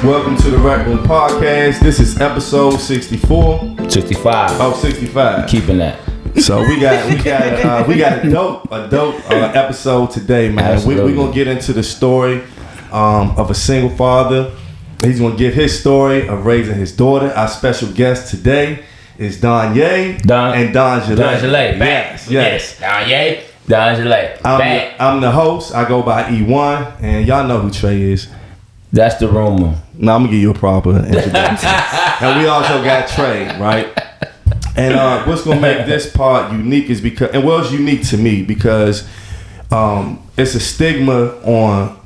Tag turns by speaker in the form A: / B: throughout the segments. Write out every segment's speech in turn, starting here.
A: Welcome to the Rec Room Podcast. This is episode 64.
B: 65.
A: Oh, 65.
B: Keeping that.
A: So we got a dope episode today, man. We're gonna get into the story of a single father. He's gonna give his story of raising his daughter. Our special guest today is Don Ye and Don Gillette.
B: Don Gillette. Yes. Don Ye, Don Gillette.
A: I'm the host. I go by E1, and y'all know who Trey is.
B: That's the rumor.
A: No, I'm gonna give you a proper introduction. And we also got Trey, right? And what's gonna make this part unique is because, and well, it's unique to me because it's a stigma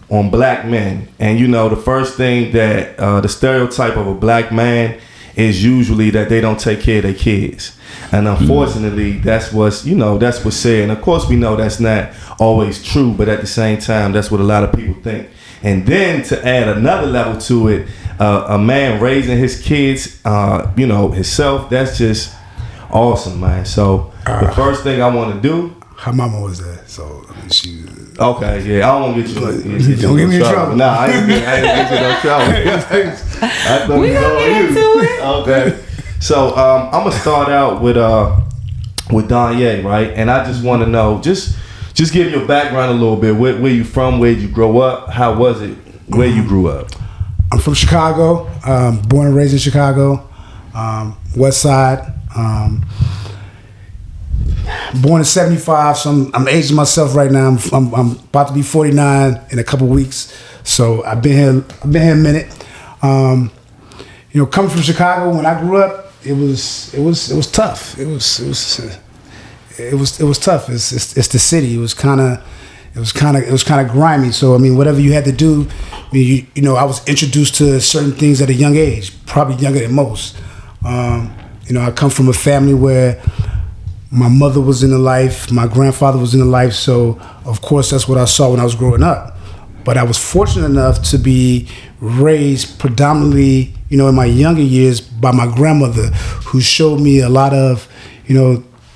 A: on black men, and you know the first thing that the stereotype of a black man is usually that they don't take care of their kids, and unfortunately that's what's said. And of course we know that's not always true, but at the same time that's what a lot of people think. And then to add another level to it, a man raising his kids, himself, that's just awesome, man. So the first thing I want to do.
C: Her mama was there, so she.
A: Okay, yeah, I don't want to get you.
C: Don't get me in trouble.
A: Nah, I ain't get you no trouble. I thought we going into it. Okay, so I'm gonna start out with Don Ye, right? And I just want to know, just give your background a little bit. Where you from? Where you grow up? How was it? Where you grew up?
C: I'm from Chicago. Born and raised in Chicago, West Side. Born in '75, so I'm aging myself right now. I'm about to be 49 in a couple weeks, so I've been here a minute. Coming from Chicago, when I grew up, it was tough. It was tough. It's the city. It was kind of grimy. So I mean, whatever you had to do, I I was introduced to certain things at a young age, probably younger than most. I come from a family where my mother was in the life, my grandfather was in the life, so of course that's what I saw when I was growing up. But I was fortunate enough to be raised predominantly, in my younger years by my grandmother, who showed me a lot of,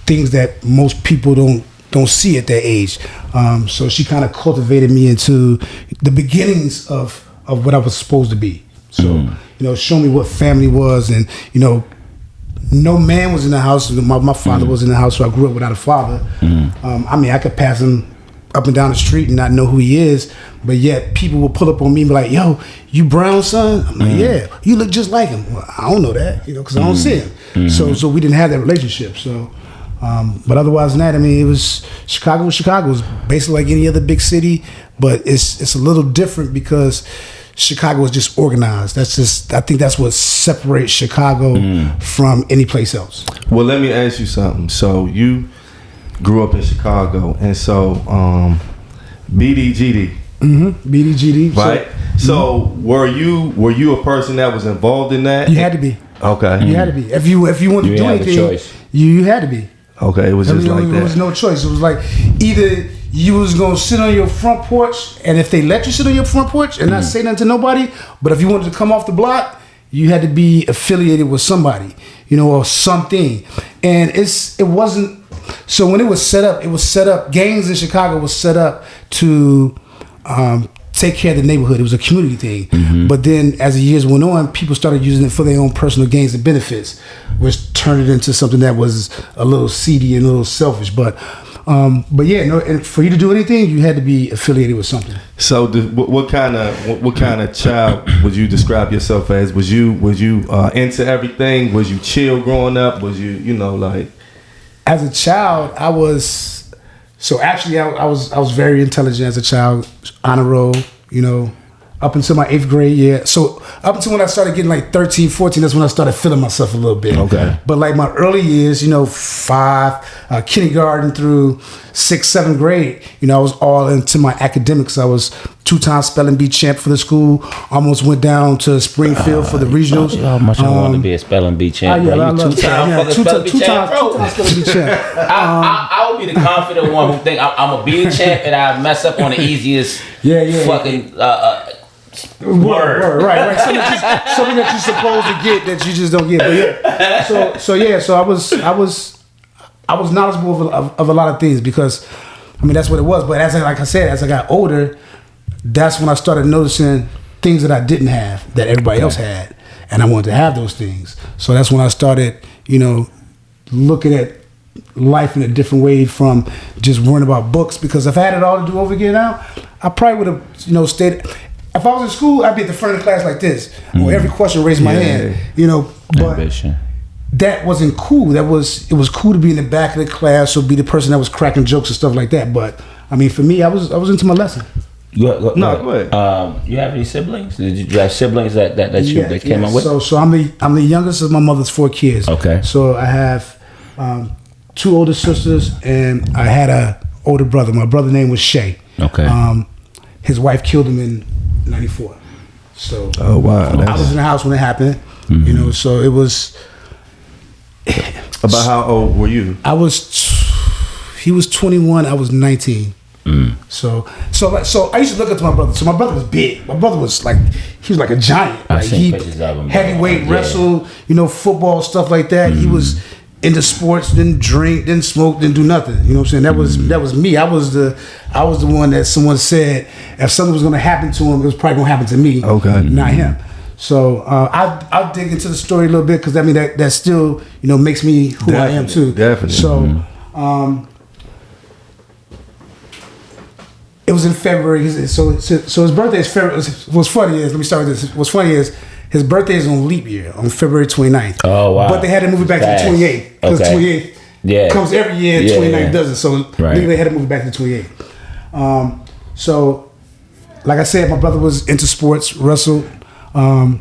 C: things that most people don't see at that age. So she kind of cultivated me into the beginnings of what I was supposed to be. So, show me what family was, and, no man was in the house. My father was in the house, so I grew up without a father. I could pass him up and down the street and not know who he is, but yet people will pull up on me and be like, "Yo, you Brown son?" I'm like, "Yeah, you look just like him." Well, I don't know that, because I don't see him. So we didn't have that relationship. So, but otherwise than that, it was Chicago. It was basically like any other big city, but it's a little different because Chicago is just organized. I think that's what separates Chicago from any place else.
A: Well, let me ask you something. So you grew up in Chicago, and so BDGD.
C: BDGD.
A: Right. So were you a person that was involved in that?
C: You had to be.
A: Okay.
C: You had to be. If you wanted to do anything, you had to be.
A: Okay, it was just like that.
C: There was no choice. It was like either you was gonna sit on your front porch, and if they let you sit on your front porch and not say nothing to nobody, but if you wanted to come off the block, you had to be affiliated with somebody, or something. And it wasn't. So when it was set up. Gangs in Chicago was set up to take care of the neighborhood. It was a community thing. But then as the years went on, people started using it for their own personal gains and benefits, which turned it into something that was a little seedy and a little selfish. But yeah, and for you to do anything, you had to be affiliated with something. So
A: what kind of child would you describe yourself as? Was you into everything? Was you chill growing up? Was you like?
C: As a child, I was. So actually, I was very intelligent as a child, honor roll, up until my 8th grade year. So up until when I started getting like 13, 14, that's when I started feeling myself a little bit.
A: Okay.
C: But like my early years, 5, kindergarten through 6th, 7th grade, I was all into my academics. I was 2-time spelling bee champ for the school. Almost went down to Springfield for the regionals.
B: How much I wanted to be a spelling bee champ, bro. You 2-time spelling bee champ, bro. 2-time spelling bee champ. I would be the confident one who think I'm a bee champ and I mess up on the easiest fucking word. Right.
C: Something that you're supposed to get that you just don't get. But so I was knowledgeable of a lot of things because that's what it was. But as I got older, that's when I started noticing things that I didn't have that everybody else had, and I wanted to have those things. So that's when I started, looking at life in a different way from just worrying about books. Because if I had it all to do over again now, I probably would have, stayed. If I was in school, I'd be at the front of the class like this, or every question raise my hand, But ambition. That wasn't cool. It was cool to be in the back of the class or be the person that was cracking jokes and stuff like that. But I mean, for me, I was into my lesson.
B: Go ahead. You have any siblings? Did you have siblings that came up with?
C: So I'm the youngest of my mother's 4 kids.
B: Okay.
C: So I have 2 older sisters, and I had a older brother. My brother's name was Shay.
B: Okay.
C: His wife killed him in '94. So
A: oh wow,
C: I was in the house when it happened. Mm-hmm. So it was.
A: About how old were you?
C: He was 21. I was 19. So I used to look up to my brother. So my brother was big. My brother was he was like a giant. Like he heavyweight wrestle, football, stuff like that. He was into sports, didn't drink, didn't smoke, didn't do nothing. You know what I'm saying? That was me. I was the one that someone said if something was gonna happen to him, it was probably gonna happen to me.
A: Okay.
C: Not him. So I'll dig into the story a little bit because I mean that still makes me who I am too.
A: Definitely.
C: So it was in February. So his birthday is February. What's funny is, let me start with this. What's funny is his birthday is on leap year on February 29th.
B: Oh wow!
C: But they had to move it back to the 28th because 28th comes every year. 29th doesn't. So they had to move it back to the 28th. So like I said, my brother was into sports, wrestled. I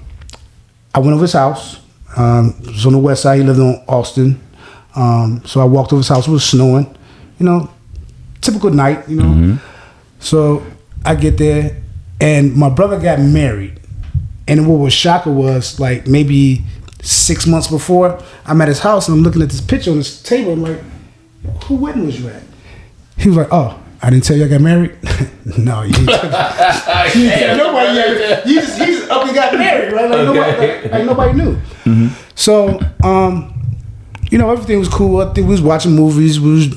C: went over his house. It was on the west side. He lived on Austin. So I walked over his house. It was snowing. Typical night.
B: Mm-hmm.
C: So I get there, and my brother got married. And what was shocking was like maybe 6 months before, I'm at his house and I'm looking at this picture on this table. I'm like, who wedding was you at? He was like, oh, I didn't tell you I got married? No, you didn't tell nobody yet. He just up and got married, right? Like nobody knew. Mm-hmm. So, everything was cool. I think we was watching movies. We was,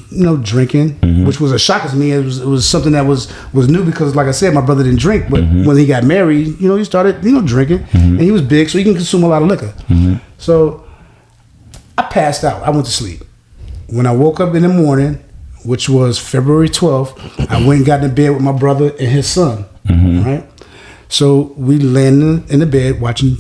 C: drinking, which was a shocker to me. It was something that was new because, like I said, my brother didn't drink. But when he got married, he started, drinking. And he was big, so he can consume a lot of liquor. So I passed out. I went to sleep. When I woke up in the morning, which was February 12th, I went and got in the bed with my brother and his son, right? So we landed in the bed watching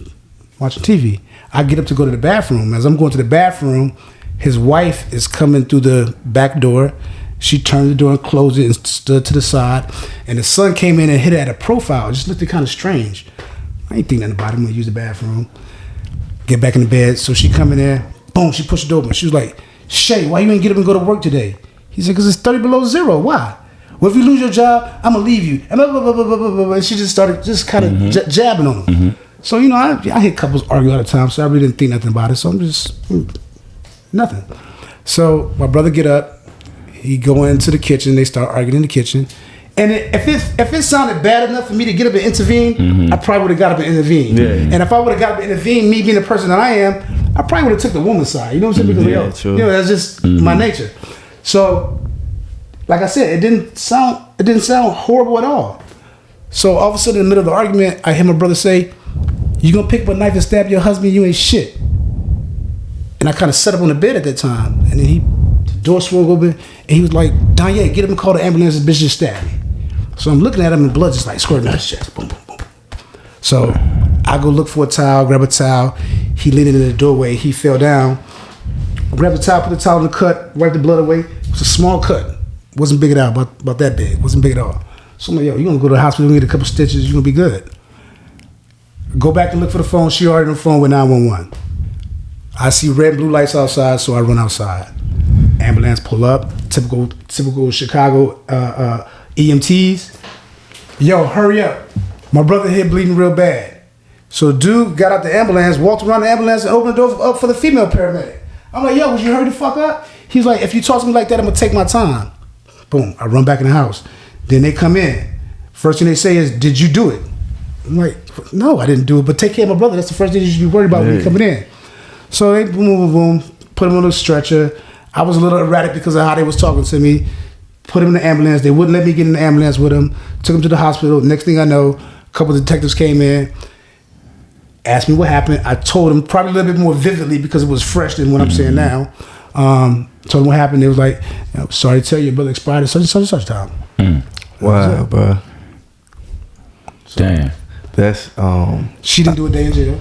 C: TV. I get up to go to the bathroom. As I'm going to the bathroom, his wife is coming through the back door. She turned the door and closed it and stood to the side. And the son came in and hit it at a profile. It just looked kind of strange. I ain't think nothing about it. I'm going to use the bathroom. Get back in the bed. So she come in there. Boom, she pushed the door open. She was like, Shay, why you ain't get up and go to work today? He said, because it's 30 below zero. Why? Well, if you lose your job, I'm going to leave you. And blah, blah, blah, blah, blah, blah. And she just started kind of jabbing on him. So, I hear couples argue all the time, so I really didn't think nothing about it. So I'm just, nothing. So my brother get up. He go into the kitchen. They start arguing in the kitchen. And if it sounded bad enough for me to get up and intervene, I probably would have got up and intervened. Yeah. And if I would have got up and intervened, me being the person that I am, I probably would have took the woman's side. You know what I'm saying? Because that's just my nature. So, like I said, it didn't sound horrible at all. So all of a sudden, in the middle of the argument, I hear my brother say, "You gonna pick up a knife and stab your husband? You ain't shit." And I kind of sat up on the bed at that time, and then the door swung open, and he was like, "Danye, get him and call the ambulance. This bitch just stabbed me." So I'm looking at him, and blood just like squirting out his chest. Boom, boom, boom. So I go look for a towel, grab a towel. He leaned into the doorway. He fell down. Grab the towel, put the towel in the cut, wipe the blood away. It was a small cut. Wasn't big at all, about that big. Wasn't big at all. So I'm like, yo, you're going to go to the hospital, get a couple stitches, you're going to be good. Go back and look for the phone. She already on the phone with 911. I see red and blue lights outside, so I run outside. Ambulance pull up. Typical Chicago EMTs. Yo, hurry up. My brother here bleeding real bad. So dude got out the ambulance, walked around the ambulance, and opened the door up for the female paramedic. I'm like, yo, would you hurry the fuck up? He's like, if you talk to me like that, I'm going to take my time. Boom. I run back in the house. Then they come in. First thing they say is, did you do it? I'm like, no, I didn't do it, but take care of my brother. That's the first thing you should be worried about when you're coming in. So they boom, put him on a stretcher. I was a little erratic because of how they was talking to me. Put him in the ambulance. They wouldn't let me get in the ambulance with him. Took him to the hospital. Next thing I know, a couple of detectives came in, asked me what happened. I told them probably a little bit more vividly because it was fresh than what I'm saying now. Told them what happened. They was like, sorry to tell you, your brother expired at such and such time.
A: Wow, bro.
B: So, damn.
A: That's
C: she didn't do a day in jail.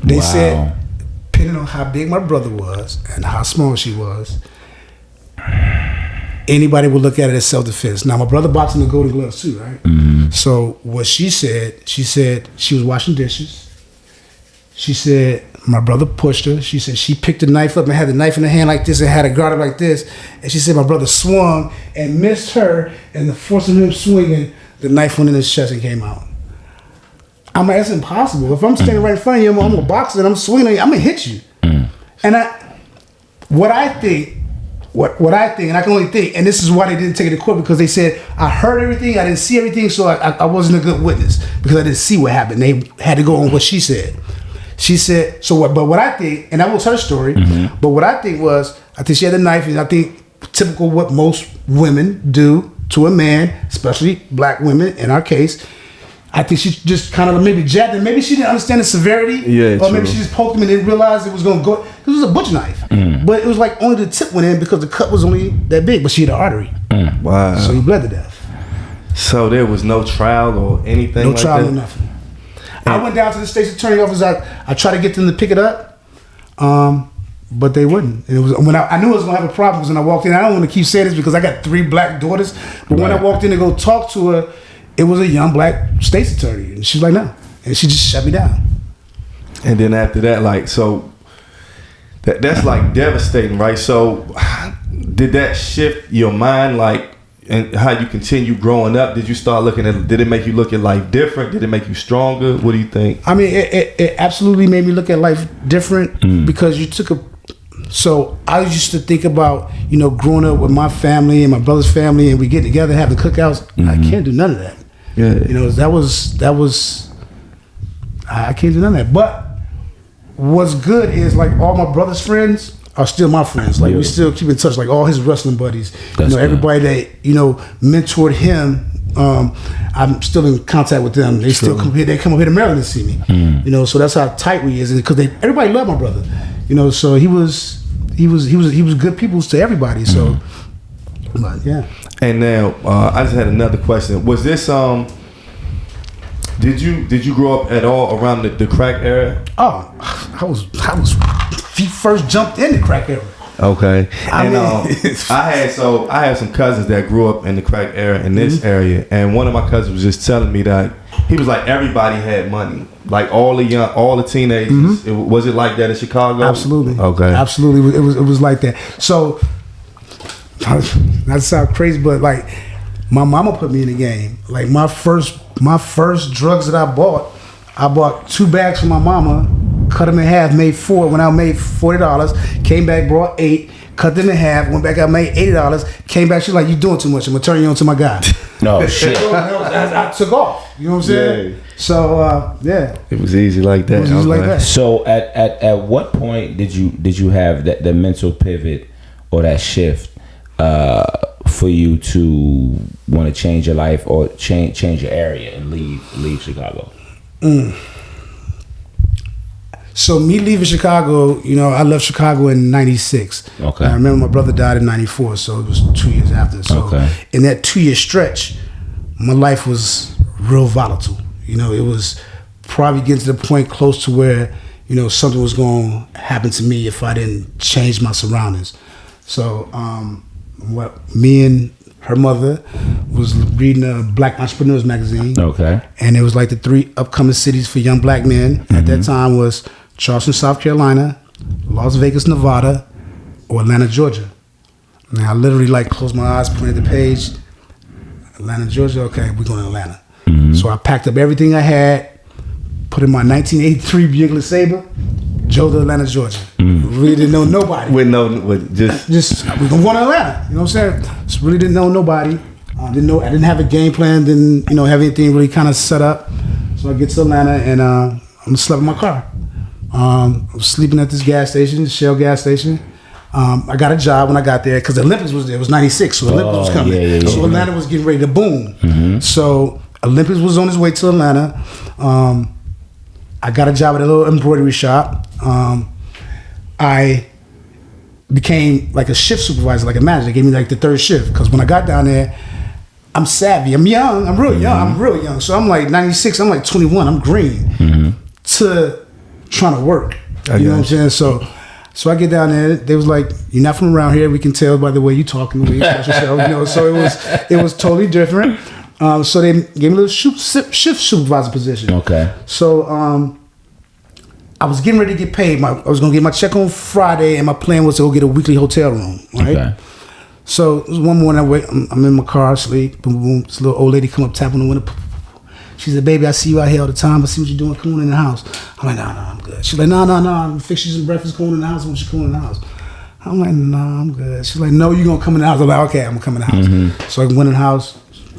C: They said, depending on how big my brother was and how small she was, anybody would look at it as self-defense. Now, my brother boxed in the Golden Gloves too, right? So what she said she was washing dishes. She said my brother pushed her. She said she picked the knife up and had the knife in her hand like this and had it guarded like this. And she said my brother swung and missed her, and the force of him swinging, the knife went in his chest and came out. I'm like, that's impossible. If I'm standing right in front of you, I'm a boxer and I'm swinging, I'm gonna hit you. And what I think, and I can only think, and this is why they didn't take it to court, because they said I heard everything, I didn't see everything, so I wasn't a good witness because I didn't see what happened. They had to go on what she said. She said, so what? But what I think, and that was her story. But what I think was, I think she had a knife, and I think typical what most women do to a man, especially black women in our case. I think she just kind of maybe jabbed him. Maybe she didn't understand the severity, or maybe she just poked him and didn't realize it was going to go. It was a butcher knife, but it was like only the tip went in because the cut was only that big, but she had an artery.
A: Wow.
C: So he bled to death.
A: So there was no trial or anything.
C: No trial or nothing. I went down to the state's attorney office. I tried to get them to pick it up, but they wouldn't. And it was when I knew I was gonna have a problem. Because when I walked in, I don't want to keep saying this because I got 3 black daughters. But when I walked in to go talk to her, it was a young black state's attorney, and she was like, "No," and she just shut me down.
A: And then after that, like, so that's like devastating, right? So did that shift your mind, like? And how you continue growing up? Did you start looking at? Did it make you look at life different? Did it make you stronger? What do you think?
C: I mean, it absolutely made me look at life different because you took a. So I used to think about growing up with my family and my brother's family, and we get together, have the cookouts. I can't do none of that.
A: Yeah,
C: that was. I can't do none of that. But what's good is like all my brother's friends are still my friends. Like we still keep in touch. Like all his wrestling buddies, everybody that mentored him. I'm still in contact with them. They still come here. They come up here to Maryland to see me. So that's how tight we is, because everybody loved my brother. So he was good people to everybody. So, but yeah.
A: And now I just had another question. Was this Did you grow up at all around the crack era?
C: Oh, I was first jumped in the crack era.
A: Okay. I had some cousins that grew up in the crack era in this area, and one of my cousins was just telling me that he was like, everybody had money, like all the teenagers. Was it like that in Chicago?
C: Absolutely.
A: Okay.
C: Absolutely. It was like that. So that sounds crazy, but like my mama put me in the game. Like my first drugs that I bought 2 bags for my mama, cut them in half, made 4. When I made $40, came back, brought 8, cut them in half, went back, I made $80, came back, she's like, you doing too much, I'm gonna turn you on to my guy.
B: No shit.
C: I took off. You know what I'm saying? Yeah. So yeah.
A: It was easy like that.
B: So at what point did you have the mental pivot or that shift for you to want to change your life or change your area and leave Chicago?
C: So me leaving Chicago, I left Chicago in 96.
B: Okay.
C: I remember my brother died in 94, so it was 2 years after. So in that 2-year stretch, my life was real volatile. It was probably getting to the point close to where, something was going to happen to me if I didn't change my surroundings. So me and her mother was reading a Black Entrepreneurs magazine.
B: Okay.
C: And it was like the 3 upcoming cities for young black men at that time was Charleston, South Carolina, Las Vegas, Nevada, or Atlanta, Georgia. And I literally closed my eyes, pointed at the page. Atlanta, Georgia, okay, we're going to Atlanta. So I packed up everything I had, put in my 1983 Buick LeSabre, drove to Atlanta, Georgia. Really didn't know nobody.
A: We're going
C: to Atlanta. You know what I'm saying? Just really didn't know nobody. I didn't have a game plan. Didn't have anything really kind of set up. So I get to Atlanta and I'm slept in my car. I was sleeping at this gas station, Shell gas station. I got a job when I got there because the Olympics was there. It was 96, so the Olympics was coming. So Atlanta was getting ready to boom. So Olympics was on his way to Atlanta. I got a job at a little embroidery shop. I became like a shift supervisor, like a manager. They gave me like the third shift because when I got down there, I'm savvy. I'm young. I'm real young. I'm really young. So I'm like 96. I'm like 21. I'm green to trying to work. You know what I'm saying? So I get down there. They was like, "You're not from around here. We can tell by the way you talking, the way you express yourself." You know, so it was totally different. So they gave me a little shift supervisor position.
B: Okay.
C: So I was getting ready to get paid. I was gonna get my check on Friday, and my plan was to go get a weekly hotel room. Right. Okay. So it was one morning. I'm in my car, asleep. Boom, boom. This little old lady come up, tap on the window. She said, "Baby, I see you out here all the time. I see what you're doing. Come on in the house." I'm like, "No, I'm good." She's like, "No, I'm fix you some breakfast. Come on in the house. I want you to come in the house." I'm like, "No, I'm good." She's like, "No, you're gonna come in the house." I'm like, "Okay, I'm gonna come in the house." So I went in the house,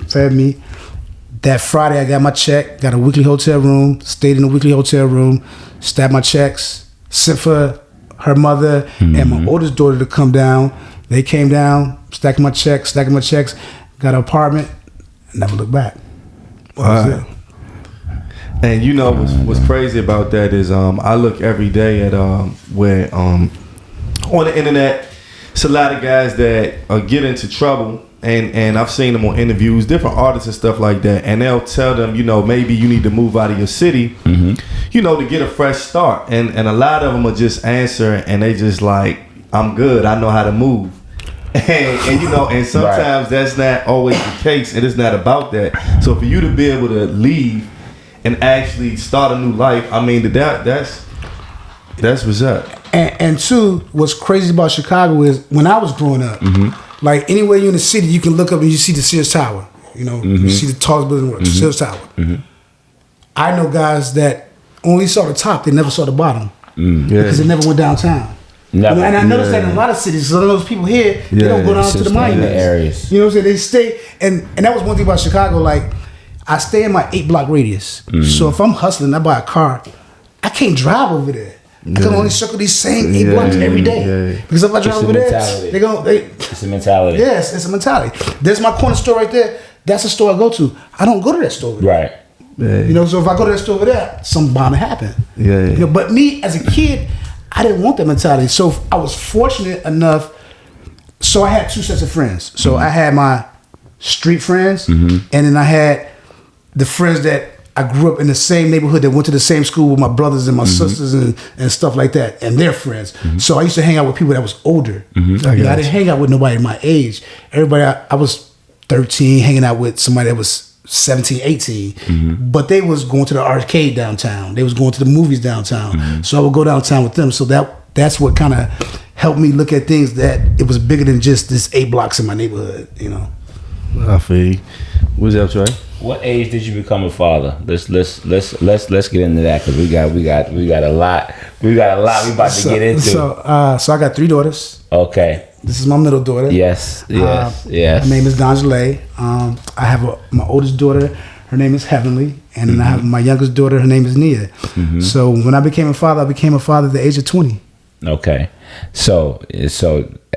C: fed me. That Friday, I got my check, got a weekly hotel room, stayed in the weekly hotel room, stabbed my checks, sent for her mother and my oldest daughter to come down. They came down, stacking my checks, got an apartment, never looked back.
A: Wow. And you know what's crazy about that is I look every day at where on the internet, it's a lot of guys that get into trouble. And I've seen them on interviews, different artists and stuff like that, and they'll tell them, maybe you need to move out of your city, to get a fresh start. And a lot of them will just answer, and they just like, "I'm good. I know how to move." And sometimes that's not always the case, and it's not about that. So for you to be able to leave and actually start a new life, I mean, that's what's up.
C: And two, what's crazy about Chicago is when I was growing up. Like anywhere you're in the city, you can look up and you see the Sears Tower. You see the tallest building in the world, Sears Tower. I know guys that only saw the top; they never saw the bottom because they never went downtown. Never. And I noticed that in a lot of cities. Some of those people here, they don't go down to the monuments.
B: Areas.
C: You know what I'm saying? They stay, and that was one thing about Chicago. Like I stay in my 8-block radius, so if I'm hustling, I buy a car, I can't drive over there. I can only circle these same 8 blocks every day. Because if I drive over there, it's
B: a mentality.
C: Yes, it's a mentality. There's my corner store right there. That's the store I go to. I don't go to that store over there. Right. So if I go to that store over there, something bound to happen. But me as a kid, I didn't want that mentality. So I was fortunate enough. So I had 2 sets of friends. So I had my street friends, and then I had the friends that I grew up in the same neighborhood that went to the same school with my brothers and my sisters and stuff like that, and their friends. So I used to hang out with people that was older. I didn't hang out with nobody my age. Everybody, I was 13 hanging out with somebody that was 17, 18. But they was going to the arcade downtown. They was going to the movies downtown. So I would go downtown with them. So that's what kind of helped me look at things that it was bigger than just this 8 blocks in my neighborhood,
A: I feel you. What's up, Trey?
B: What age did you become a father? Let's get into that because we got a lot we about to get into.
C: So I got 3 daughters.
B: Okay.
C: This is my middle daughter.
B: Yes.
C: Her name is D'Angele. I have my oldest daughter. Her name is Heavenly, and then I have my youngest daughter. Her name is Nia. So when I became a father at the age of 20.
B: Okay. So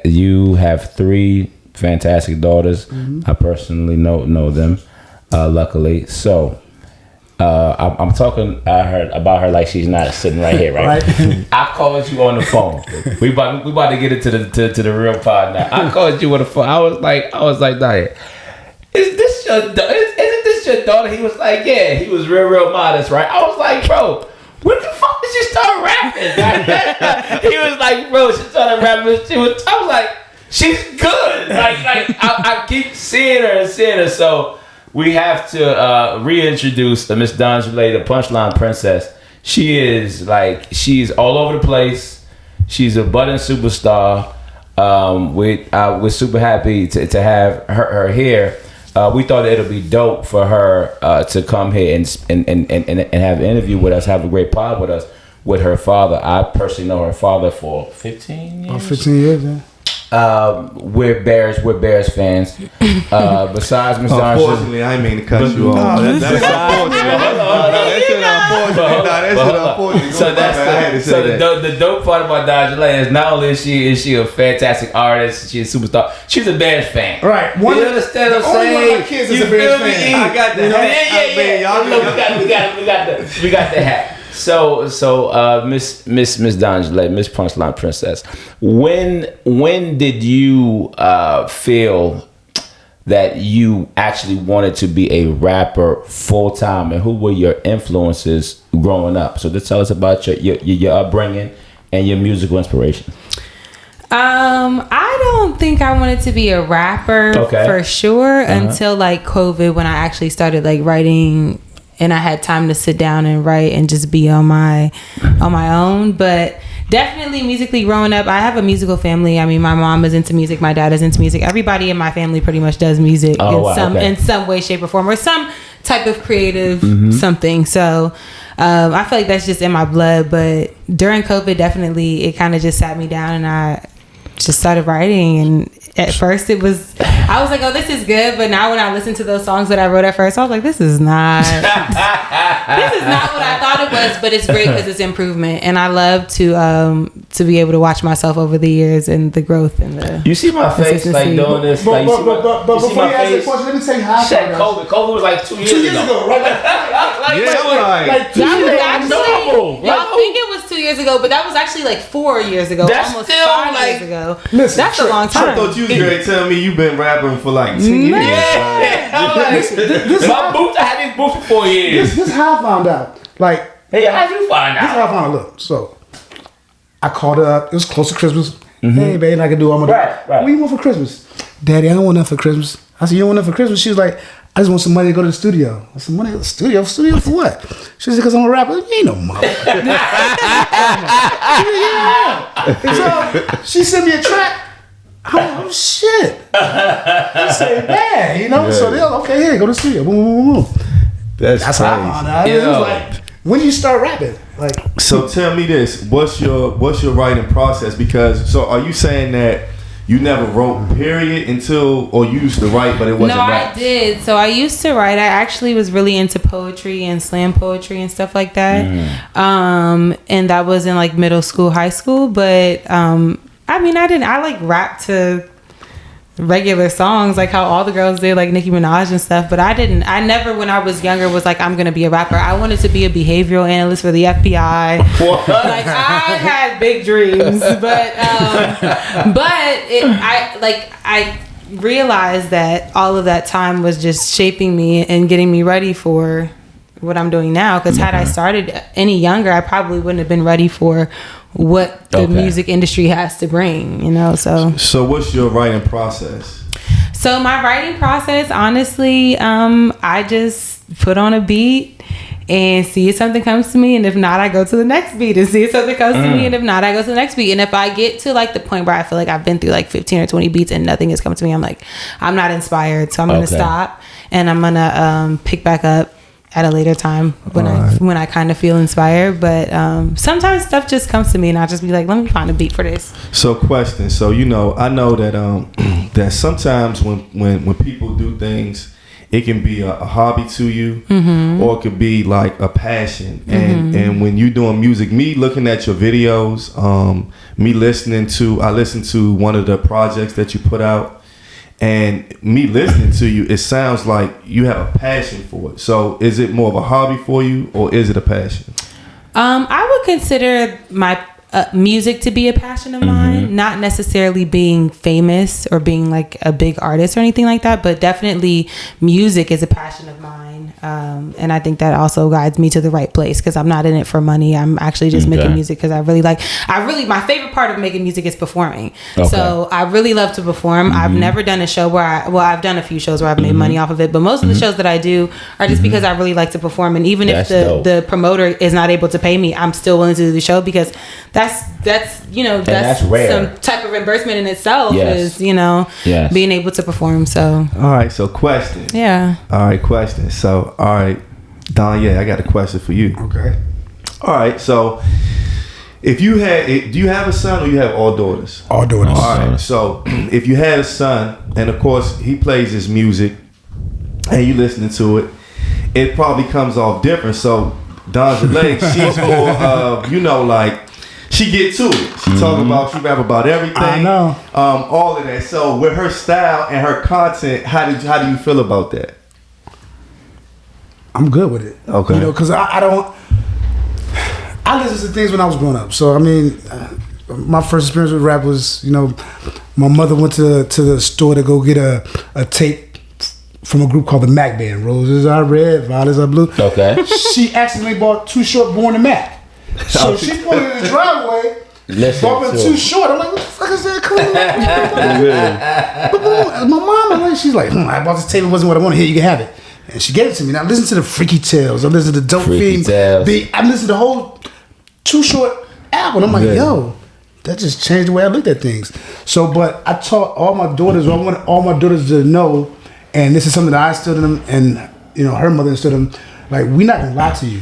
B: you have 3 fantastic daughters. I personally know them. Luckily, so I'm talking. I heard about her like she's not sitting right here, right? I called you on the phone. We about to get into the real pod now. I called you on the phone. I was like, Diane, isn't this your daughter? He was like, yeah. He was real modest, right? I was like, bro, when the fuck did she start rapping? He was like, bro, she started rapping. I was like, she's good. Like I keep seeing her. So we have to reintroduce Miss D'Angele, the Punchline Princess. She's all over the place. She's a budding superstar. We're super happy to have her here. We thought it'll be dope for her to come here and have an interview with us, have a great pod with us, with her father. I personally know her father for 15 years.
C: 15 years, yeah.
B: We're Bears fans. Besides Miss D'Angele,
A: unfortunately, I mean to cut you off. That's unfortunate. shit unfortunate.
B: So the dope part about Dajale is not only is she a fantastic artist, she's a superstar. She's a Bears fan.
C: Right.
B: You understand what I'm saying?
C: Only one of my kids is a Bears fan.
A: I got the hat.
B: We got the hat. So Miss Dajale, Miss Punchline Princess, when did you feel that you actually wanted to be a rapper full time, and who were your influences growing up? So just tell us about your upbringing and your musical inspiration.
D: I don't think I wanted to be a rapper for sure until like COVID, when I actually started like writing, and I had time to sit down and write and just be on my own. But definitely musically growing up, I have a musical family. I mean, my mom is into music, my dad is into music. Everybody in my family pretty much does music in some way, shape, or form, or some type of creative something. So I feel like that's just in my blood. But during COVID, definitely it kind of just sat me down and I just started writing. And at first I was like, oh, this is good. But now when I listen to those songs that I wrote at first, I was like, this is not what I thought it was. But it's great because it's improvement, and I love to be able to watch myself over the years and the growth and the.
B: You see my face like doing this.
C: But before you ask the question, let me tell you how.
B: COVID was like 2 years ago.
C: Right?
D: That was actually. Y'all think it was 2 years ago, but that was actually like 4 years ago.
B: That's
D: almost
B: still
D: 5
B: like,
D: years ago.
C: Listen,
D: that's a long time.
A: I thought you was going to tell me you've been rapping for like 10 years.
B: My boots, I had these boots for 4 years.
C: This is how I found out. Like,
B: hey, how'd you find out?
C: This is how I found out. Look, so I called her up. It was close to Christmas. Hey, babe, I can do all my.
B: Right.
C: What do you want for Christmas? Daddy, I don't want nothing for Christmas. I said, you don't want nothing for Christmas? She was like, I just want some money to go to the studio. I said, money to the studio? Studio for what? She said, because I'm a rapper. You ain't no money. So she sent me a track. Oh shit! I said, bad, you know. Yeah. So they're like, okay, here, go to the studio. Boom, boom, boom, boom. That's how I found out. It was like, when you start rapping, like.
A: So tell me this: what's your writing process? Because are you saying that you never wrote period until, or you used to write, but it wasn't rap?
D: I did. So I used to write. I actually was really into poetry and slam poetry and stuff like that. And that was in like middle school, high school, but. I mean, I like rap to regular songs, like how all the girls did, like Nicki Minaj and stuff. But I never, when I was younger, was like, I'm going to be a rapper. I wanted to be a behavioral analyst for the FBI. What? Like, I had big dreams. But I realized that all of that time was just shaping me and getting me ready for what I'm doing now. Because had I started any younger, I probably wouldn't have been ready for what the music industry has to bring, you know. So
A: what's your writing process?
D: So my writing process, honestly, I just put on a beat and see if something comes to me, and if not, I go to the next beat and see if something comes to me, and if not, I go to the next beat. And if I get to like the point where I feel like I've been through like 15 or 20 beats and nothing has come to me, I'm like, I'm not inspired, so I'm gonna stop and I'm gonna pick back up at a later time when I kind of feel inspired. But sometimes stuff just comes to me and I'll just be like, let me find a beat for this.
A: So question. So I know that that sometimes when people do things, it can be a hobby to you, or it could be like a passion. And when you're doing music, me looking at your videos, I listened to one of the projects that you put out. And me listening to you, it sounds like you have a passion for it. So is it more of a hobby for you, or is it a passion?
D: I would consider my music to be a passion of mine, not necessarily being famous or being like a big artist or anything like that, but definitely music is a passion of mine. And I think that also guides me to the right place, because I'm not in it for money. I'm actually just making music because my favorite part of making music is performing. So I really love to perform. I've never done a show where I've done a few shows where I've made money off of it, but most of the shows that I do are just because I really like to perform. And even if the promoter is not able to pay me, I'm still willing to do the show, because that's rare. Some type of reimbursement in itself is, being able to perform. So
A: all right, so question.
D: Yeah.
A: All right, question. So all right, Don, I got a question for you.
C: Okay.
A: All right, so do you have a son, or you have all daughters?
C: All daughters.
A: All right, so if you had a son, and of course he plays his music, and you listening to it, it probably comes off different. So Donjale, she's more of, you know, like, she get to it. She talk about, she rap about everything.
C: I know.
A: All of that. So with her style and her content, how do you feel about that?
C: I'm good with it.
A: Okay.
C: You know, because I listened to things when I was growing up. So, I mean, my first experience with rap was, you know, my mother went to the store to go get a tape from a group called the Mac Band. Roses are red, violets are blue.
B: Okay.
C: She accidentally bought Too Short, Born to Mac. So she pulled in the driveway, bumping Too Short. I'm like, what the fuck is that? Come on. My mom, she's like, I bought this tape. It wasn't what I wanted. Here, you can have it. And she gave it to me. Now listen to the Freaky Tales. I listen to the Dope Fiend. I listened to the whole Too Short album. I'm like, yo, that just changed the way I looked at things. So, but I taught all my daughters, I wanted all my daughters to know, and this is something that I instilled in them, and you know, her mother instilled in them, like, we're not gonna lie to you.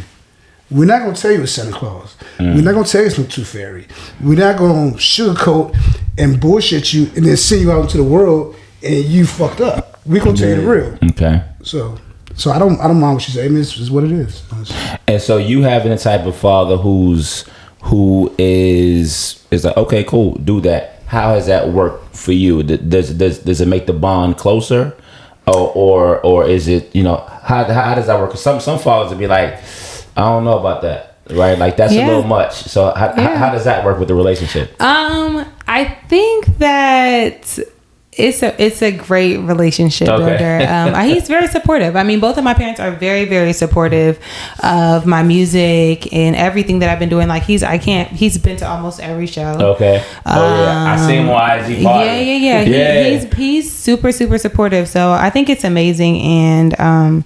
C: We're not gonna tell you it's Santa Claus. We're not gonna tell you it's no Tooth Fairy. We're not gonna sugarcoat and bullshit you and then send you out into the world and you fucked up. We're gonna tell you the real.
B: Okay.
C: So I don't mind what she said. I mean, it's what it is.
B: And so you having a type of father who is like, okay, cool, do that. How has that worked for you? Does it make the bond closer, or is it, you know, how does that work? 'Cause some fathers would be like, I don't know about that, right? Like that's a little much. So how does that work with the relationship?
D: I think that it's a great relationship builder. He's very supportive. I mean, both of my parents are very, very supportive of my music and everything that I've been doing. Like he's been to almost every show.
B: Okay. I see him on IG.
D: Yeah. He's super, super supportive. So I think it's amazing. And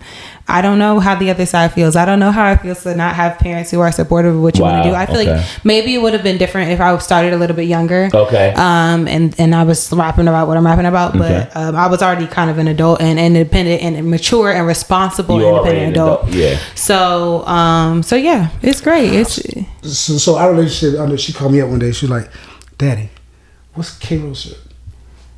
D: I don't know how the other side feels. I don't know how it feels to not have parents who are supportive of what you want to do. I feel like maybe it would have been different if I started a little bit younger.
B: Okay.
D: And I was rapping about what I'm rapping about, but I was already kind of an adult and independent and mature and responsible independent adult. Yeah. So yeah, it's great.
C: So our relationship. She called me up one day. She was like, "Daddy, what's Karo syrup?"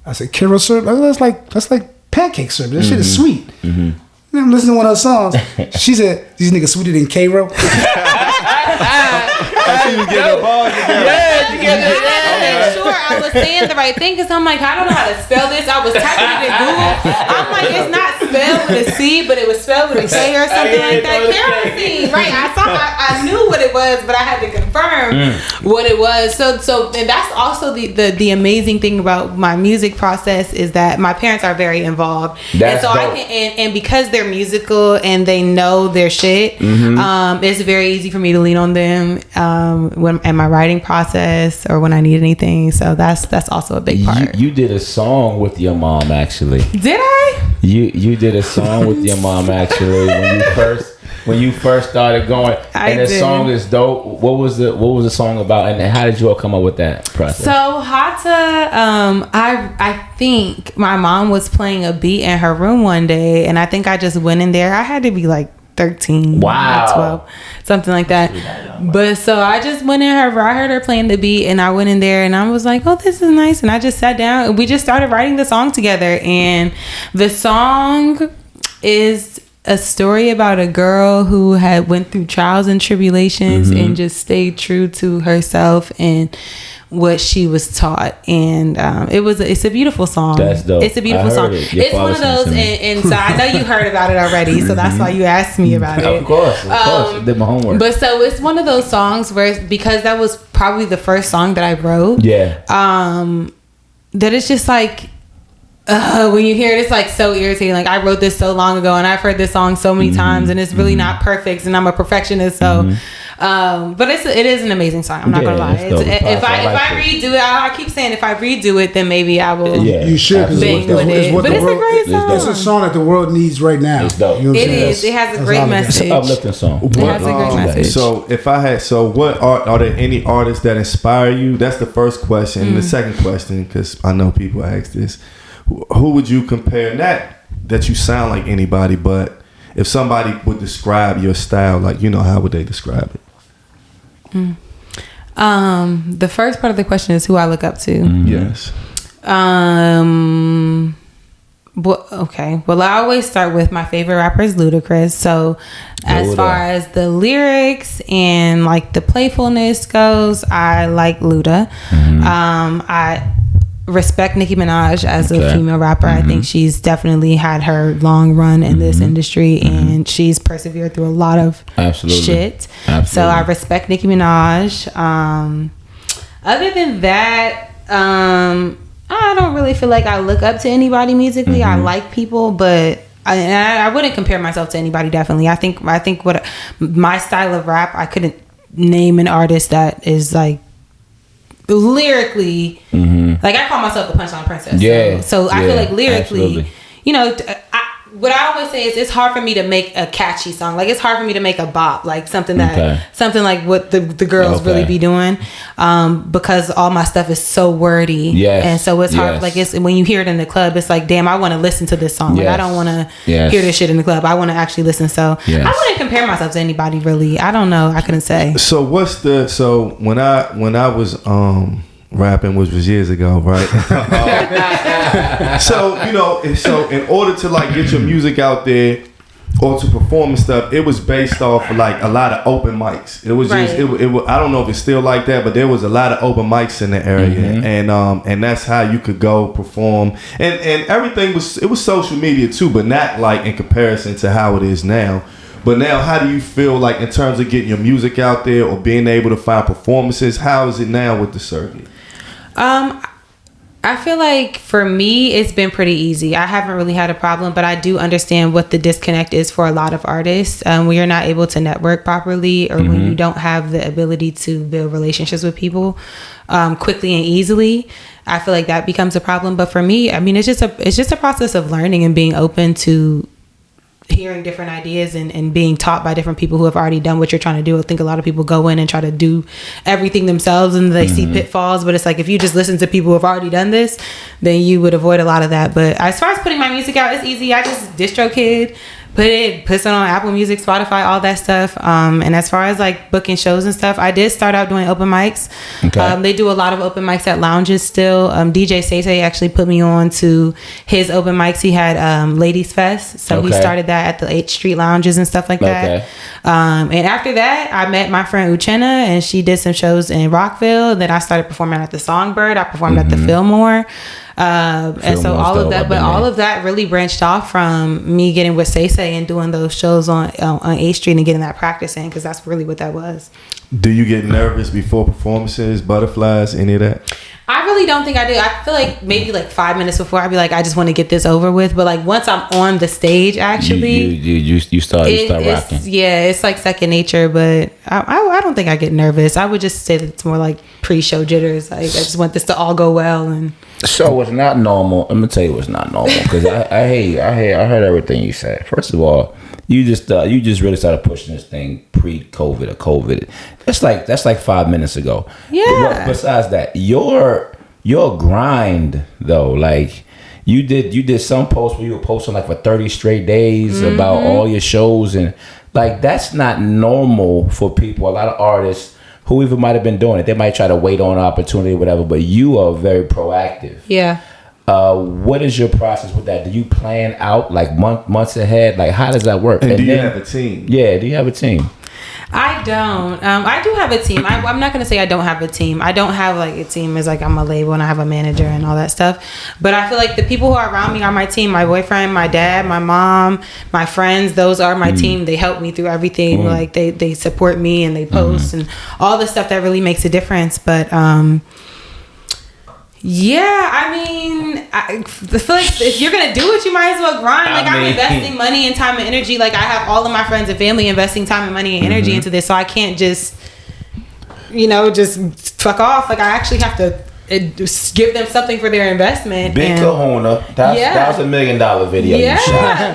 C: I said, "Karo syrup? That's like pancake syrup. That shit is sweet." Mm-hmm. I'm listening to one of her songs. She said, "These niggas sweeter than K-Ro."
A: She was getting her balls together.
D: Sure, I was saying the right thing because I'm like, I don't know how to spell this. I was typing it in Google. I'm like, it's not spelled with a C, but it was spelled with a K or something like that. Kerosene, right? I knew what it was, but I had to confirm what it was. So, and that's also the amazing thing about my music process is that my parents are very involved,
B: that's
D: and so
B: dope.
D: and because they're musical and they know their shit, it's very easy for me to lean on them when in my writing process or when I need anything. So that's also a big part.
B: You did a song with your mom, actually.
D: Did I?
B: You did a song with your mom, actually, when you first started going. And the song is dope. What was the song about, and how did you all come up with that process?
D: So Hata, I think my mom was playing a beat in her room one day, and I think I just went in there. I had to be like 13, 12, something like that. But so I just went in her. I heard her playing the beat, and I went in there, and I was like, "Oh, this is nice." And I just sat down, and we just started writing the song together. And the song is a story about a girl who had went through trials and tribulations and just stayed true to herself and what she was taught. And it's a beautiful song.
B: That's dope.
D: It's a beautiful song. It's one of those, and so I know you heard about it already, so that's why you asked me about it.
B: Of course. I did my homework.
D: But so it's one of those songs where, because that was probably the first song that I wrote.
B: Yeah.
D: That it's just like, when you hear it, it's like so irritating. Like, I wrote this so long ago, and I've heard this song so many times, and it's really not perfect, and I'm a perfectionist. So, but it is an amazing song. I'm not gonna lie. If I redo it, I keep saying if I redo it, then maybe I will.
C: Yeah, you should.
D: Bang with it. But it's a great song.
C: It's a song that the world needs right now.
B: It's dope.
C: You know what I'm saying?
D: Is. It has a great message.
B: It's an uplifting song.
D: It has a great message.
A: So what are there any artists that inspire you? That's the first question. And the second question, because I know people ask this, who would you compare? That you sound like anybody, but if somebody would describe your style, like, you know, how would they describe it?
D: The first part of the question is who I look up to.
A: Yes.
D: Okay. Well, I always start with my favorite rapper is Ludacris. So, as far as the lyrics and like the playfulness goes, I like Luda. I respect Nicki Minaj as a female rapper. I think she's definitely had her long run in this industry, and she's persevered through a lot of shit. So I respect Nicki Minaj. Other than that, I don't really feel like I look up to anybody musically. I like people, but I wouldn't compare myself to anybody. Definitely, I think what my style of rap, I couldn't name an artist that is like lyrically, like I call myself the punchline princess. Yeah. So I feel like lyrically, you know, what I always say is it's hard for me to make a catchy song. Like it's hard for me to make a bop, like something like what the girls really be doing, because all my stuff is so wordy. Yes. And so it's hard. Like it's when you hear it in the club, it's like, damn, I want to listen to this song. Like I don't want to hear this shit in the club. I want to actually listen. So I wouldn't compare myself to anybody really. I don't know. I couldn't say.
A: So when I was rapping, which was years ago, right? So in order to like get your music out there or to perform and stuff, it was based off of like a lot of open mics. It was just it I don't know if it's still like that, but there was a lot of open mics in the area, and that's how you could go perform, and everything was social media too, but not like in comparison to how it is now. But now, how do you feel like in terms of getting your music out there or being able to find performances? How is it now with the circuit?
D: I feel like for me, it's been pretty easy. I haven't really had a problem, but I do understand what the disconnect is for a lot of artists. When you're not able to network properly, or when you don't have the ability to build relationships with people quickly and easily, I feel like that becomes a problem. But for me, I mean, it's just a process of learning and being open to hearing different ideas and being taught by different people who have already done what you're trying to do. I think a lot of people go in and try to do everything themselves, and they see pitfalls, but it's like if you just listen to people who have already done this, then you would avoid a lot of that. But as far as putting my music out, it's easy. I just DistroKid, puts it on Apple Music, Spotify, all that stuff. And as far as like booking shows and stuff, I did start out doing open mics. They do a lot of open mics at lounges still. DJ Say actually put me on to his open mics. He had Ladies Fest, so he started that at the 8th Street lounges and stuff like that. And after that, I met my friend Uchenna, and she did some shows in Rockville. Then I started performing at the Songbird. I performed at the Fillmore. And so all of that really branched off from me getting with Say and doing those shows on 8th Street and getting that practice in, because that's really what that was.
A: Do you get nervous before performances, butterflies, any of that?
D: I really don't think I do. I feel like maybe like 5 minutes before I'd be like, I just want to get this over with. But like once I'm on the stage, actually,
B: you start rocking.
D: Yeah, it's like second nature. But I don't think I get nervous. I would just say that it's more like pre-show jitters. Like I just want this to all go well. And
B: so it's not normal. I'm gonna tell you what's not normal, because I heard everything you said. First of all, you just really started pushing this thing pre-COVID or COVID. That's like 5 minutes ago.
D: Yeah.
B: Besides that, your grind though, like you did some posts where you were posting like for 30 straight days about all your shows, and like that's not normal for people. A lot of artists who even might have been doing it, they might try to wait on an opportunity or whatever, but you are very proactive.
D: Yeah.
B: What is your process with that? Do you plan out like months ahead? Like how does that work?
A: And do you have a team?
B: Yeah, do you have a team?
D: I don't. I do have a team. I'm not going to say I don't have a team. I don't have like a team as like I'm a label and I have a manager and all that stuff. But I feel like the people who are around me are my team. My boyfriend, my dad, my mom, my friends, those are my team. They help me through everything. Like they support me and they post and all the stuff that really makes a difference. But yeah, I mean, I feel like if you're gonna do it, you might as well grind. Like I'm investing money and time and energy. Like I have all of my friends and family investing time and money and energy into this, so I can't just fuck off. Like I actually have to give them something for their investment.
B: Big kahuna. That was $1 million video.
D: Yeah.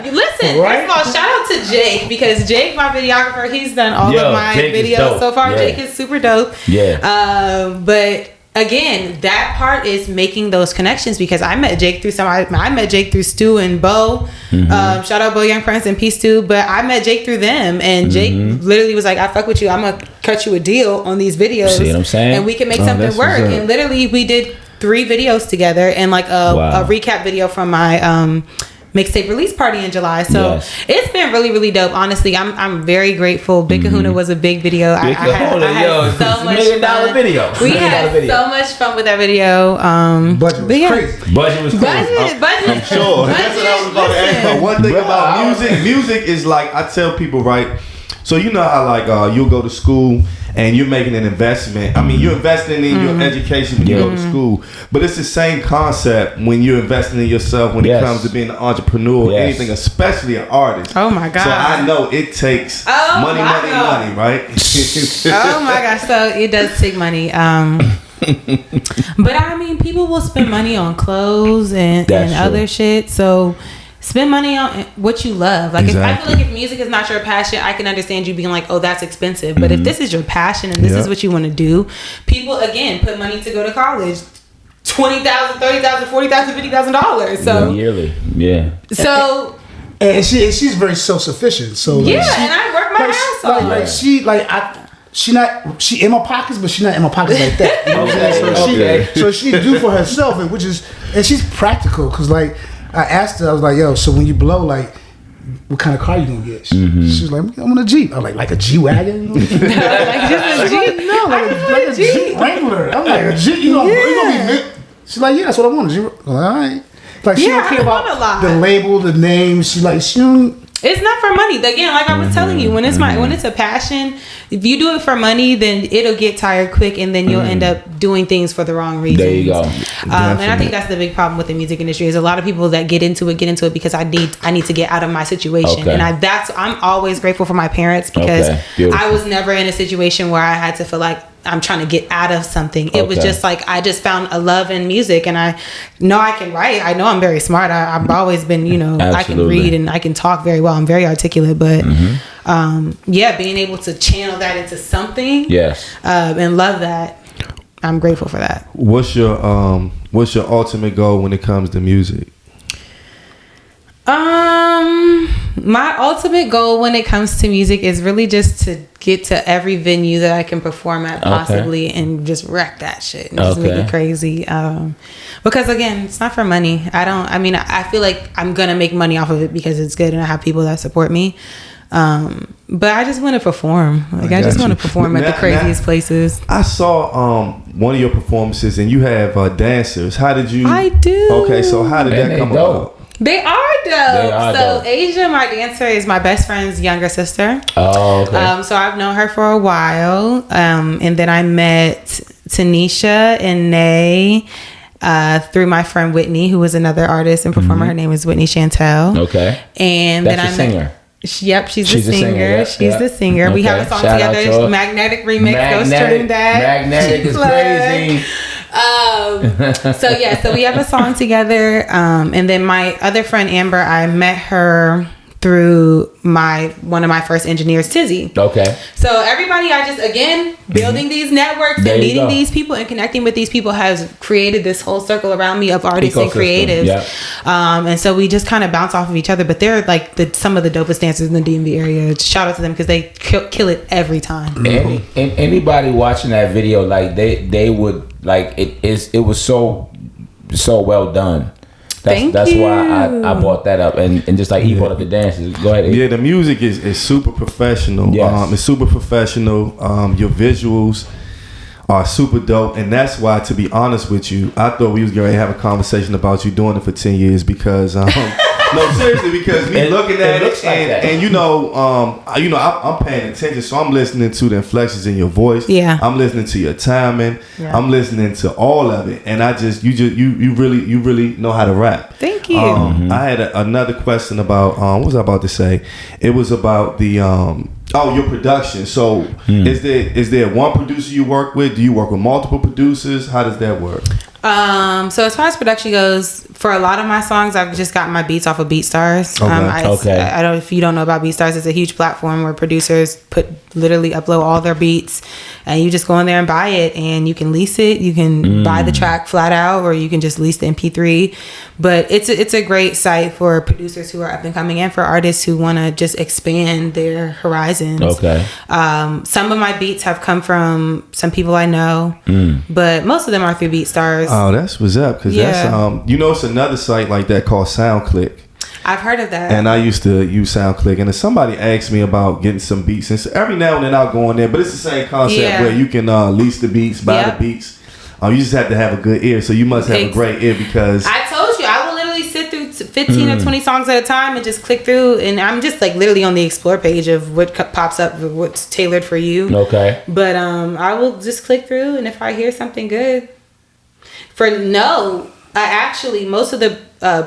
D: Listen, first of all, shout out to Jake, because Jake, my videographer, he's done all of my videos so far. Jake is super dope. Yeah. But again, that part is making those connections, because I met Jake through Stu and Bo. Shout out Bo Young Prince and Peace Stu. But I met Jake through them, and Jake literally was like, I fuck with you. I'm gonna cut you a deal on these videos.
B: See what I'm saying?
D: And we can make something work. And literally we did 3 videos together and like a recap video from my mixtape release party in July. So it's been really, really dope. Honestly, I'm very grateful. Big Kahuna was a big video. I had so much $1 million
B: fun. Video.
D: We had so much fun with that video.
C: Budget was crazy.
B: Budget was crazy.
D: Budget.
A: I'm sure. That's what I was about to ask. One thing about music is like I tell people, right? So you know how like you'll go to school and you're making an investment. I mean, you're investing in your education when you go to school, but it's the same concept when you're investing in yourself when it comes to being an entrepreneur, anything, especially an artist.
D: Oh my God!
A: So I know it takes money, right?
D: Oh my gosh! So it does take money. But I mean, people will spend money on clothes and other shit. So spend money on what you love. Like if I feel like if music is not your passion, I can understand you being like, oh, that's expensive. But if this is your passion and this is what you want to do, people again put money to go to college. $20,000, $30,000, $40,000, $50,000. So
B: yearly,
D: So
C: and she's very self-sufficient. So
D: and I work my ass off.
C: She in my pockets, but she's not in my pockets like that. You know what I'm saying? So she do for herself, and she's practical because like. I asked her, I was like, yo, so when you blow, like, what kind of car you gonna get? She was like, I want a Jeep. I was like a G-Wagon?
D: Like just a Jeep?
C: No, like a Jeep Wrangler. I'm like, a Jeep? You gonna be She's like, yeah, that's what I want. I'm like, all right. Like, she don't care about the label, the name. She don't...
D: It's not for money. Again, like I was telling you, when it's a passion, if you do it for money, then it'll get tired quick, and then you'll end up doing things for the wrong reasons.
B: There you go.
D: And I think that's the big problem with the music industry is a lot of people that get into it because I need to get out of my situation, and I'm always grateful for my parents because I was never in a situation where I had to feel like I'm trying to get out of something. It was just like I just found a love in music, and I know I can write. I know I'm very smart. I've always been, I can read and I can talk very well. I'm very articulate, but being able to channel that into something, and love that, I'm grateful for that.
A: What's your ultimate goal when it comes to music?
D: My ultimate goal when it comes to music is really just to get to every venue that I can perform at possibly and just wreck that shit and just make it crazy. Because again, it's not for money. I feel like I'm going to make money off of it because it's good and I have people that support me. But I just want to perform. I just want to perform at the craziest places.
A: I saw one of your performances and you have dancers. How did you?
D: I do.
A: Okay, so how did that come about?
D: They are dope. Asia, my dancer, is my best friend's younger sister.
B: Oh, okay.
D: So I've known her for a while. And then I met Tanisha and Nay through my friend Whitney, who was another artist and performer. Her name is Whitney Chantel.
B: Okay.
D: And
B: that's
D: then I met
B: singer.
D: Yep, she's the singer. She's the singer. We have a song together. Magnetic remix. Go stream that.
B: Magnetic is crazy.
D: So we have a song together. And then my other friend Amber, I met her through one of my first engineers, Tizzy.
B: Okay.
D: So everybody, I just again building these networks and meeting these people and connecting with these people has created this whole circle around me of artists and creatives. Yep. And so we just kind of bounce off of each other. But they're like some of the dopest dancers in the DMV area. Shout out to them because they kill it every time.
B: Anybody watching that video, like they would like it was so well done. That's why I brought that up and just like he brought up the dances. Go ahead.
A: Yeah, the music is super professional.
B: Yes.
A: It's super professional. Your visuals are super dope, and that's why, to be honest with you, I thought we was going to have a conversation about you doing it for 10 years because no, seriously, because me looking at it and I'm paying attention, so I'm listening to the inflections in your voice.
D: Yeah,
A: I'm listening to your timing. Yeah. I'm listening to all of it, and you really know how to rap.
D: Thank you.
A: I had another question about what was I about to say? It was about the your production. So is there one producer you work with? Do you work with multiple producers? How does that work?
D: So as far as production goes, For a lot of my songs, I've just gotten my beats off of BeatStars.
A: Okay.
D: I don't. If you don't know about BeatStars, it's a huge platform where producers literally upload all their beats, and you just go in there and buy it, and you can lease it. You can buy the track flat out, or you can just lease the MP3. But it's a great site for producers who are up and coming, and for artists who want to just expand their horizons.
B: Okay.
D: Some of my beats have come from some people I know, but most of them are through BeatStars.
A: Oh, that's what's up. Because that's it's another site like that called SoundClick.
D: I've heard of that.
A: And I used to use SoundClick. And if somebody asked me about getting some beats, and so every now and then I'll go on there, but it's the same concept where you can lease the beats, buy the beats. You just have to have a good ear. So you must have a great ear, because
D: I told you I will literally sit through 15 or 20 songs at a time and just click through, and I'm just like literally on the explore page of what pops up, what's tailored for you.
B: Okay.
D: But I will just click through, and if I hear something good, most of the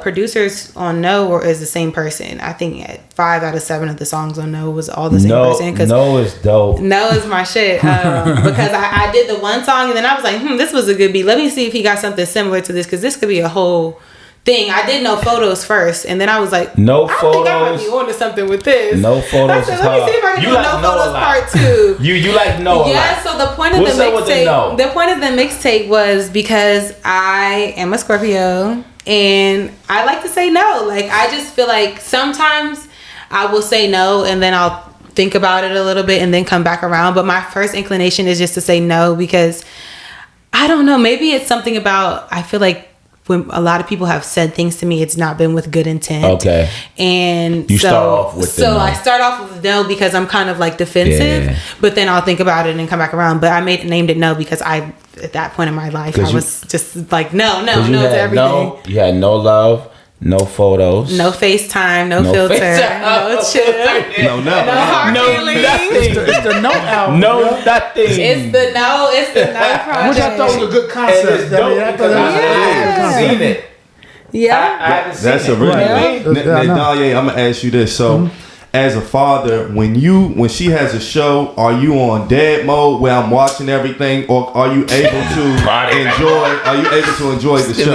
D: producers on No is the same person. I think 5 out of 7 of the songs on No was all the same person. Cause
B: No is dope.
D: No is my shit. Because I did the one song, and then I was like, this was a good beat. Let me see if he got something similar to this, because this could be a whole thing. I did No Photos first, and then I was like,
B: No
D: I
B: Photos.
D: think I might be onto something with this.
B: No Photos.
D: I said, let me see if I can do No Photos part 2.
B: You like No?
D: Yeah. So the point of the point of the mixtape was because I am a Scorpio, and I like to say no. Like, I just feel like sometimes I will say no, and then I'll think about it a little bit and then come back around. But my first inclination is just to say no, because I don't know. Maybe it's something about, I feel like when a lot of people have said things to me, it's not been with good intent.
B: Okay.
D: And
B: you start off with the no.
D: I start off with no because I'm kind of like defensive, but then I'll think about it and come back around. But I named it No because at that point in my life, I was just like, no to everything.
B: You had no love, no photos,
D: no FaceTime, no filter, no chill, no hard feelings.
C: It's the No album.
B: No nothing.
D: It's the No project.
C: Which I thought was a good concept.
B: I haven't seen it.
D: Yeah.
B: I haven't seen
A: That's
B: it.
A: a really Danye, I'm gonna ask you this. So as a father, when she has a show, are you on dad mode where I'm watching everything, or are you able to enjoy the show?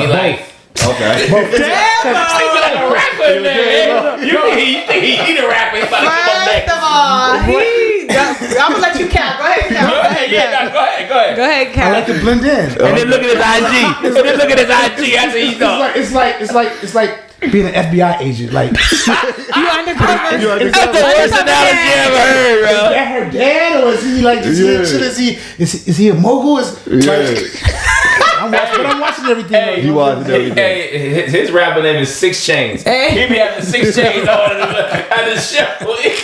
A: Okay.
B: Damn, like a rapper, man. You think he the rapper?
D: First of all, I'm gonna let you count. Go ahead, count. Go ahead, count.
C: I like to blend in.
B: And then look at his IG. After he thought.
C: It's like being an FBI agent. Like
D: you undercover.
B: That's the worst analogy I ever heard, bro.
C: Is that her dad, or is he like? Is he a mogul? I'm watching everything.
A: Hey, you watching everything.
B: Hey, his rapper name is 6 Chainz.
D: Hey.
B: He be having 6 Chainz on at the show.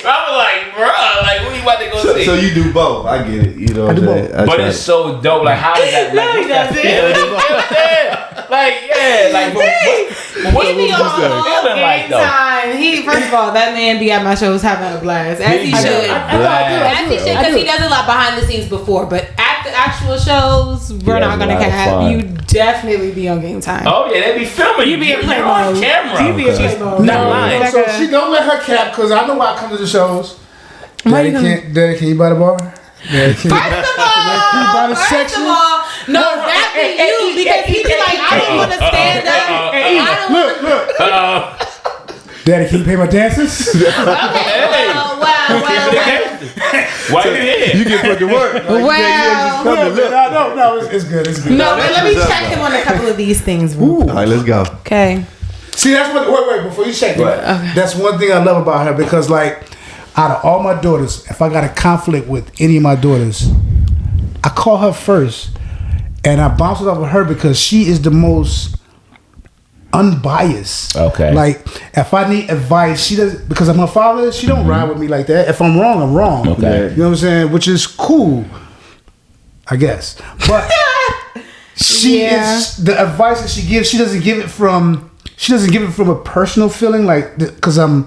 B: I'm like, bro, like, what you about to go see?
A: So you do both. I get it. You know what I'm saying?
B: But it's so dope. Like, how does that? Like, what's that feeling?
D: He be on whole game time. First of all, that man be at my shows having a blast, as he should. As he should, because he does a lot behind the scenes before. But at the actual shows, we're not gonna cap. You definitely be on game time.
B: Oh yeah, they be filming. You be in play mode. On camera.
D: You be in play mode.
B: Not lying.
C: So she don't let her cap, because I know why I come to the shows. Daddy, can you buy the bar?
D: First of all, no, that be you, because he be like, I don't want to stand up.
C: Look. Daddy, can you pay my dances?
D: Okay. Wow.
B: Why you here?
A: You get put to work.
C: No, it's good.
D: No, but let me check him on a couple of these things.
A: All right, let's go.
D: Okay.
C: See, that's what. Wait, before you check it, that's one thing I love about her, because like, out of all my daughters, if I got a conflict with any of my daughters, I call her first, and I bounce it off of her, because she is the most unbiased.
B: Okay.
C: Like, if I need advice, she does, because I'm her father. She don't ride with me like that. If I'm wrong, I'm wrong.
B: Okay.
C: You know what I'm saying? Which is cool, I guess. But she is, the advice that she gives, she doesn't give it from a personal feeling, like because I'm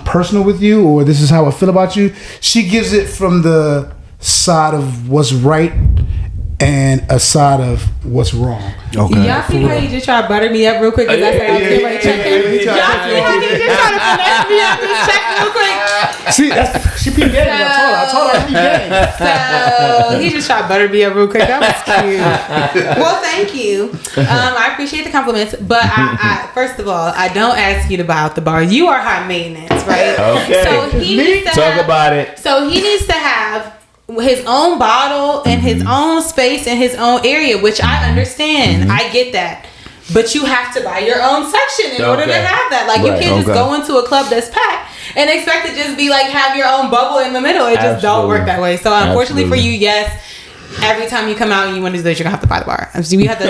C: personal with you, or this is how I feel about you. She gives it from the side of what's right and a side of what's wrong.
A: Okay.
D: Y'all see how you just try to butter me up real quick? Because that's how I was getting ready to check in. Y'all see how you just try to finesse me up this check real quick?
C: See, she peeped game. I told her peep game.
D: So he just shot Butterbeer real quick. That was cute. Well, thank you. I appreciate the compliments, but I first of all, I don't ask you to buy out the bar. You are high maintenance, right?
B: Okay.
D: So he needs to
B: talk about it.
D: So he needs to have his own bottle and his own space in his own area, which I understand. I get that. But you have to buy your own section in order to have that. Like, you can't just go into a club that's packed and expect to just be like, have your own bubble in the middle. It just don't work that way. So unfortunately for you, yes, every time you come out and you want to do this, you're gonna have to buy the bar. So you have to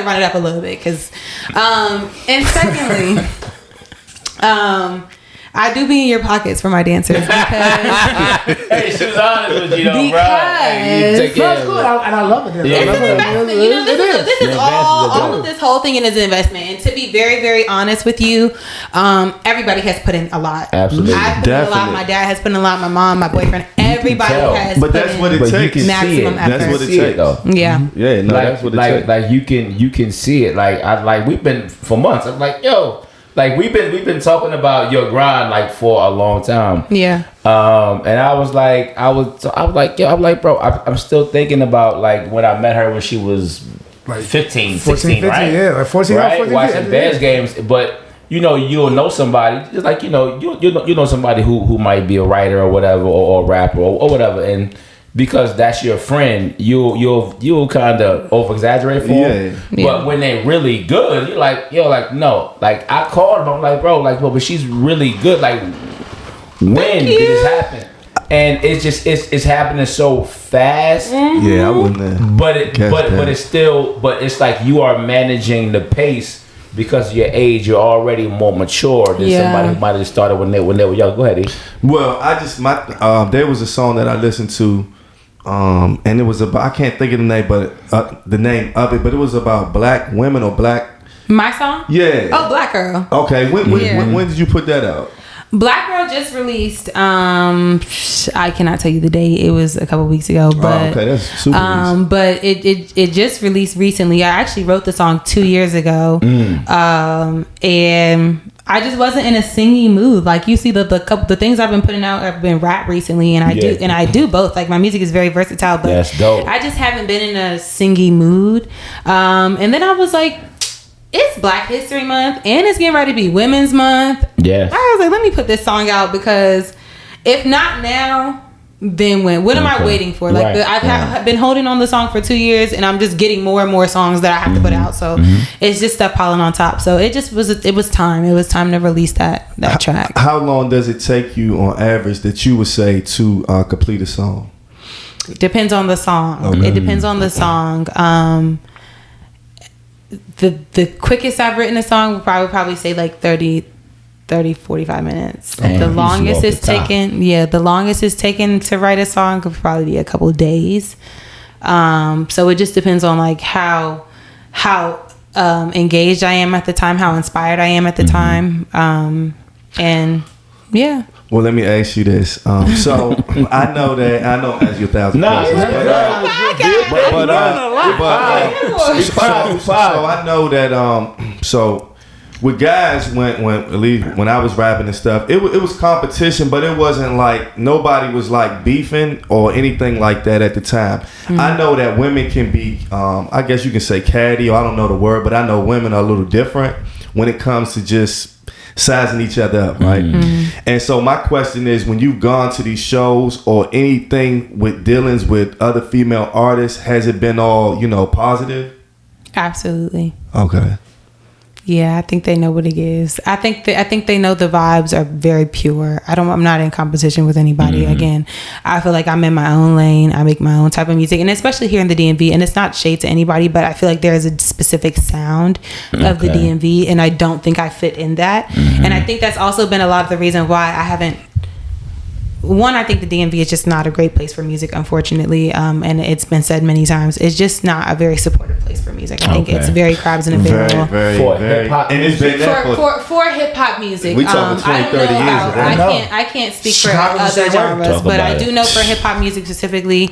D: run it up a little bit, because and secondly, I do be in your pockets for my dancers because
B: hey, she was honest with you though, bro. Hey,
C: it's good, and I love it.
D: It's an investment. You know, this is all of this whole thing is an investment. And to be very, very honest with you, everybody has put in a lot.
B: Absolutely,
D: I've put in a lot. My dad has put in a lot. My mom, my boyfriend, everybody has.
A: But that's what it takes.
D: Maximum effort.
A: That's what it takes, though.
D: Yeah.
A: Yeah. No, that's what it takes.
B: Like you can see it. Like we've been for months. I'm like, yo. Like we've been talking about your grind like for a long time.
D: Yeah.
B: And I was like, bro, I'm still thinking about like when I met her when she was like 15, 16, right?
C: Yeah, like 14,
B: right?
C: 14,
B: watching Bears games, but you'll know somebody, just like you know somebody who might be a writer or whatever, or a rapper or whatever, and because that's your friend, you'll kind of over exaggerate for them. Yeah. But when they're really good, you're like, no. Like I called him, I'm like, bro, like, well, but she's really good. Like, when did this happen? And it's just it's happening so fast.
A: Mm-hmm. Yeah, I wouldn't.
B: But it's like you are managing the pace because of your age. You're already more mature than somebody who might have started when they were young. Go ahead, E.
A: Well, there was a song that I listened to. And it was about, I can't think of the name, but the name of it, but it was about black women or black.
D: My song?
A: Yeah.
D: Oh, Black Girl.
A: Okay. When did you put that out?
D: Black Girl just released. I cannot tell you the date. It was a couple weeks ago, but
A: okay, that's super recent.
D: But it just released recently. I actually wrote the song 2 years ago, and I just wasn't in a singing mood. Like you see the things I've been putting out have been rap recently, and I do both. Like my music is very versatile, but
B: that's dope.
D: I just haven't been in a singing mood. And then I was like, it's Black History Month and it's getting ready to be Women's Month.
B: Yeah.
D: I was like, let me put this song out, because if not now, then when? What am I waiting for? Like I've been holding on the song for 2 years, and I'm just getting more and more songs that I have to put out. So it's just stuff piling on top. So it was time. It was time to release that track.
A: How long does it take you on average that you would say to complete a song?
D: Depends on the song. Okay. It depends on the song. The quickest I've written a song would probably say like 30, 45 minutes.
B: Damn,
D: the longest it's taken to write a song could probably be a couple of days. So it just depends on like how engaged I am at the time, how inspired I am at the time. And yeah.
A: Well, let me ask you this. So I know I'm asking you 1,000 questions. So I know that so with guys, when I was rapping and stuff, it was competition, but it wasn't like nobody was like beefing or anything like that at the time. I know that women can be, I guess you can say catty, or I don't know the word, but I know women are a little different when it comes to just sizing each other up, right? And so my question is, when you've gone to these shows or anything with dealings with other female artists, has it been all, positive?
D: Absolutely.
A: Okay.
D: Yeah, I think they know what it is. I think they know the vibes are very pure. I'm not in competition with anybody. Again, I feel like I'm in my own lane. I make my own type of music, and especially here in the DMV. And it's not shade to anybody, but I feel like there is a specific sound of the DMV, and I don't think I fit in that. And I think that's also been a lot of the reason why I haven't. One, I think the DMV is just not a great place for music, unfortunately. And it's been said many times. It's just not a very supportive place for music. I think it's very crabs in a barrel.
A: Very, hip-hop. And it's been that
D: for hip-hop music.
A: We talking 20, 30 years ago.
D: I can't speak for other genres, but I do know for hip-hop music specifically,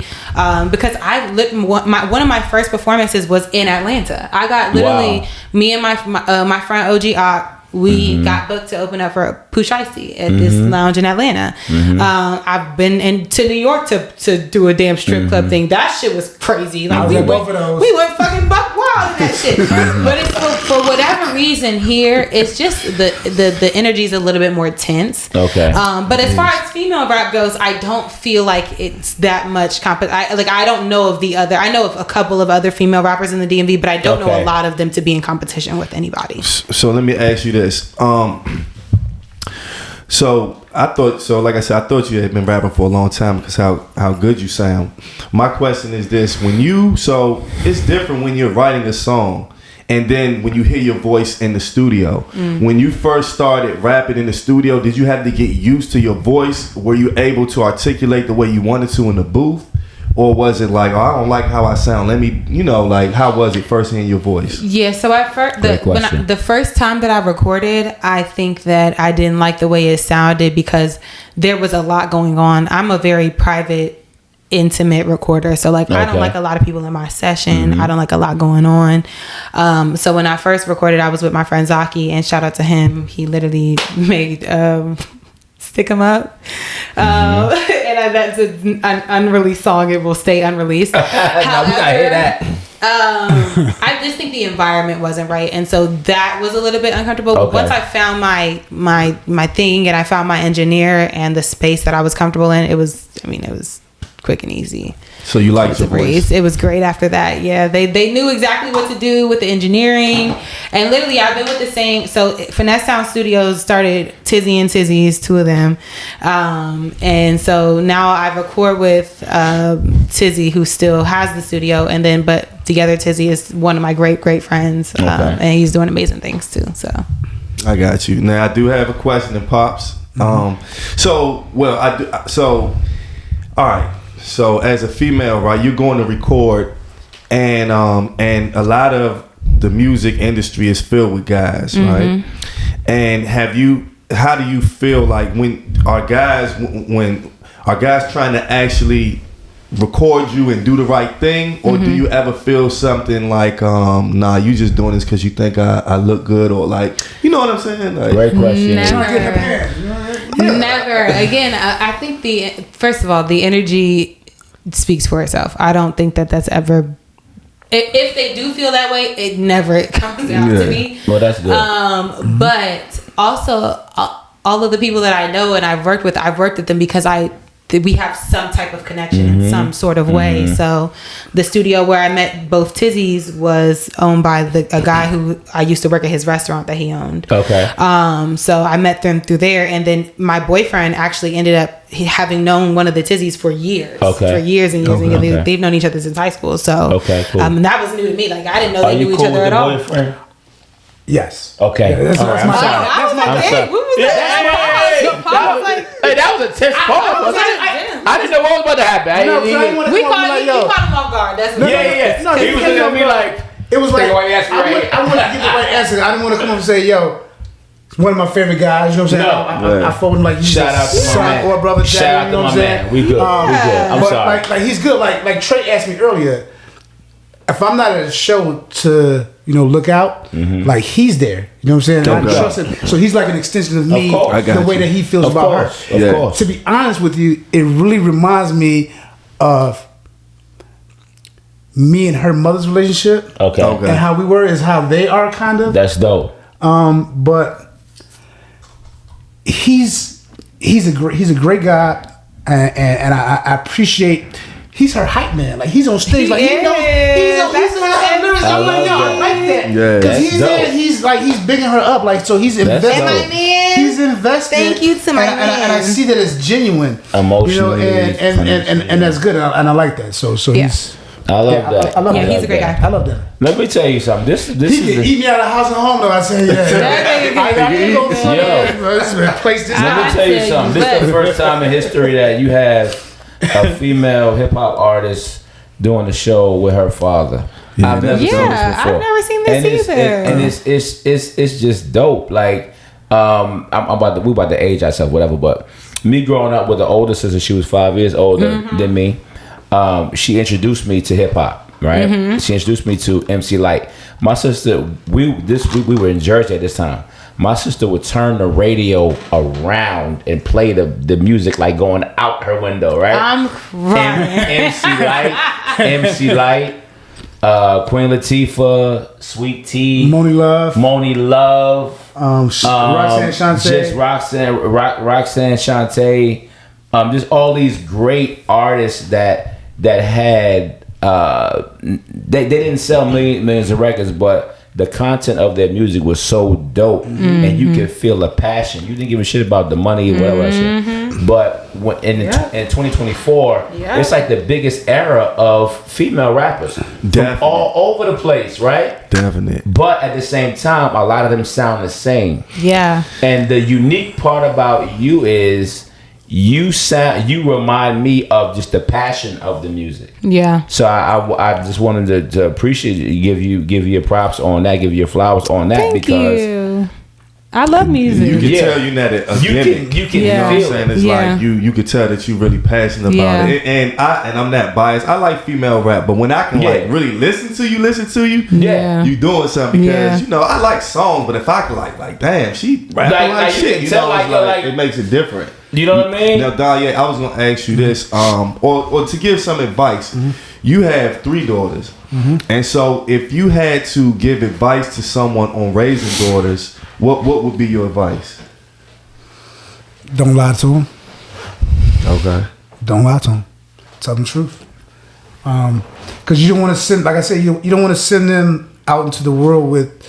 D: because one of my first performances was in Atlanta. I got literally, me and my friend OG we got booked to open up for Pooh Shiesty at this lounge in Atlanta. I've been to New York to do a damn strip club thing. That shit was crazy. Like we went fucking buck wild in that shit. But it's for whatever reason here, it's just the energy is a little bit more tense.
B: Okay.
D: But as far as female rap goes, I don't feel like it's that much I don't know of I know of a couple of other female rappers in the DMV, but I don't know a lot of them to be in competition with anybody.
A: So let me ask you this. So like I said, I thought you had been rapping for a long time because how good you sound. My question is this: so it's different when you're writing a song and then when you hear your voice in the studio. When you first started rapping in the studio, did you have to get used to your voice? Were you able to articulate the way you wanted to in the booth? Or was it like, I don't like how I sound, let me, how was it first hearing your voice?
D: Yeah, so at first, the first time that I recorded, I think that I didn't like the way it sounded because there was a lot going on. I'm a very private, intimate recorder. So I don't like a lot of people in my session. I don't like a lot going on. So when I first recorded, I was with my friend Zaki, and shout out to him. He literally made Stick 'Em Up. And that's an unreleased song. It will stay unreleased. However,
B: now we gotta hear that.
D: I just think the environment wasn't right, and so that was a little bit uncomfortable. But once I found my thing, and I found my engineer and the space that I was comfortable in, it was quick and easy.
A: So you liked your voice?
D: It was great after that. Yeah, they knew exactly what to do with the engineering, and literally I've been with the same. So Finesse Sound Studios started Tizzy and Tizzy's, two of them, and so now I record with Tizzy, who still has the studio, but the other Tizzy is one of my great friends, and he's doing amazing things too. So
A: I got you. Now I do have a question, Pops. All right. So as a female, right, you're going to record, and a lot of the music industry is filled with guys, right? And how do you feel like when are guys trying to actually record you and do the right thing, or do you ever feel something like, nah, you just doing this because you think I look good, or like, you know what I'm saying? Like,
B: great question.
D: Never. Again, I think first of all, the energy speaks for itself. I don't think that's ever. If they do feel that way, it never comes out to me.
B: Well, that's good.
D: But also, all of the people that I know and I've worked with them because we have some type of connection in some sort of way. So the studio where I met both Tizzy's was owned by a guy who I used to work at his restaurant that he owned. Okay. So I met them through there, and then my boyfriend actually ended up having known one of the Tizzy's for years. Okay. For years and years and years. Okay. They've known each other since high school. So cool. And that was new to me. Like I didn't know they knew each other at all. Boyfriend?
C: Yes.
B: Okay.
C: Yeah, that's
B: all right. I'm sorry.
D: What was that?
B: That was a test pause. I didn't know what was about to happen.
D: We caught him off guard. That's what
B: No, he was looking at me like,
C: it was like, I want to get the right answer. I didn't want to come up and say, yo, it's one of my favorite guys. You know what I'm saying? I phone him like,
B: shout out to my man.
C: Or brother Jack.
B: Shout out to my man. We good. I'm sorry.
C: Like he's good. Like Trey asked me earlier, if I'm not at a show to look out, like he's there. You know what I'm saying? I trust him. So he's like an extension of me, the way that he feels about her.
B: Of course.
C: To be honest with you, it really reminds me of me and her mother's relationship. Okay. And how we were is how they are, kind of.
B: That's dope.
C: But he's a great guy, and I appreciate. He's her hype man. Like he's on stage. Like he knows. I like that. Because he's there. He's bigging her up. Like so, he's invested. He's invested.
D: Thank you to my man.
C: And I see that it's genuine,
B: emotionally,
C: and that's good. And I like that. So he's.
B: I love that.
C: I love that.
D: He's a great guy.
C: I love that.
B: Let me tell you something. This
C: he can eat me out of house and home though. I tell you that.
B: Let me tell you something. This is the first time in history that you have a female hip hop artist doing the show with her father.
D: Yeah. I've never seen this either.
B: And it's just dope. Like we about to age ourselves, whatever. But me growing up with an older sister, she was 5 years older than me. She introduced me to hip hop. Right. She introduced me to MC Light. My sister, we were in Jersey at this time. my sister would turn the radio around and play the music like going out her window, right?
D: I'm crying.
B: MC Light, Queen Latifah, Sweet Tea,
C: Moni Love,
B: Roxanne Shante, just Roxanne Shante, just all these great artists that had they didn't sell millions of records, but the content of their music was so dope, and you could feel the passion. You didn't give a shit about the money, whatever shit. But in 2024, it's like the biggest era of female rappers from all over the place, right?
A: Definitely.
B: But at the same time, a lot of them sound the same.
D: Yeah.
B: And the unique part about you is you remind me of just the passion of the music.
D: Yeah.
B: So I just wanted to appreciate you, give you props on that, give you your flowers on that.
D: Thank
B: because
D: you. I love music.
A: You can tell you're not a gimmick.
B: You can
A: you know what I'm saying? It's
D: Yeah.
A: like you could tell that you're really passionate about it. And I'm not biased. I like female rap, but when I can like really listen to you, you doing something because you know I like songs, but if I can like damn, she rapping like shit, you know, like it makes it different.
B: You know what I mean?
A: Now, Don, I was gonna ask you this, or to give some advice. You have 3 daughters, and so if you had to give advice to someone on raising daughters, what would be your advice?
C: Don't lie to them.
A: Okay.
C: Don't lie to them. Tell them the truth. Because you don't want to send, like I said, you don't want to send them out into the world with,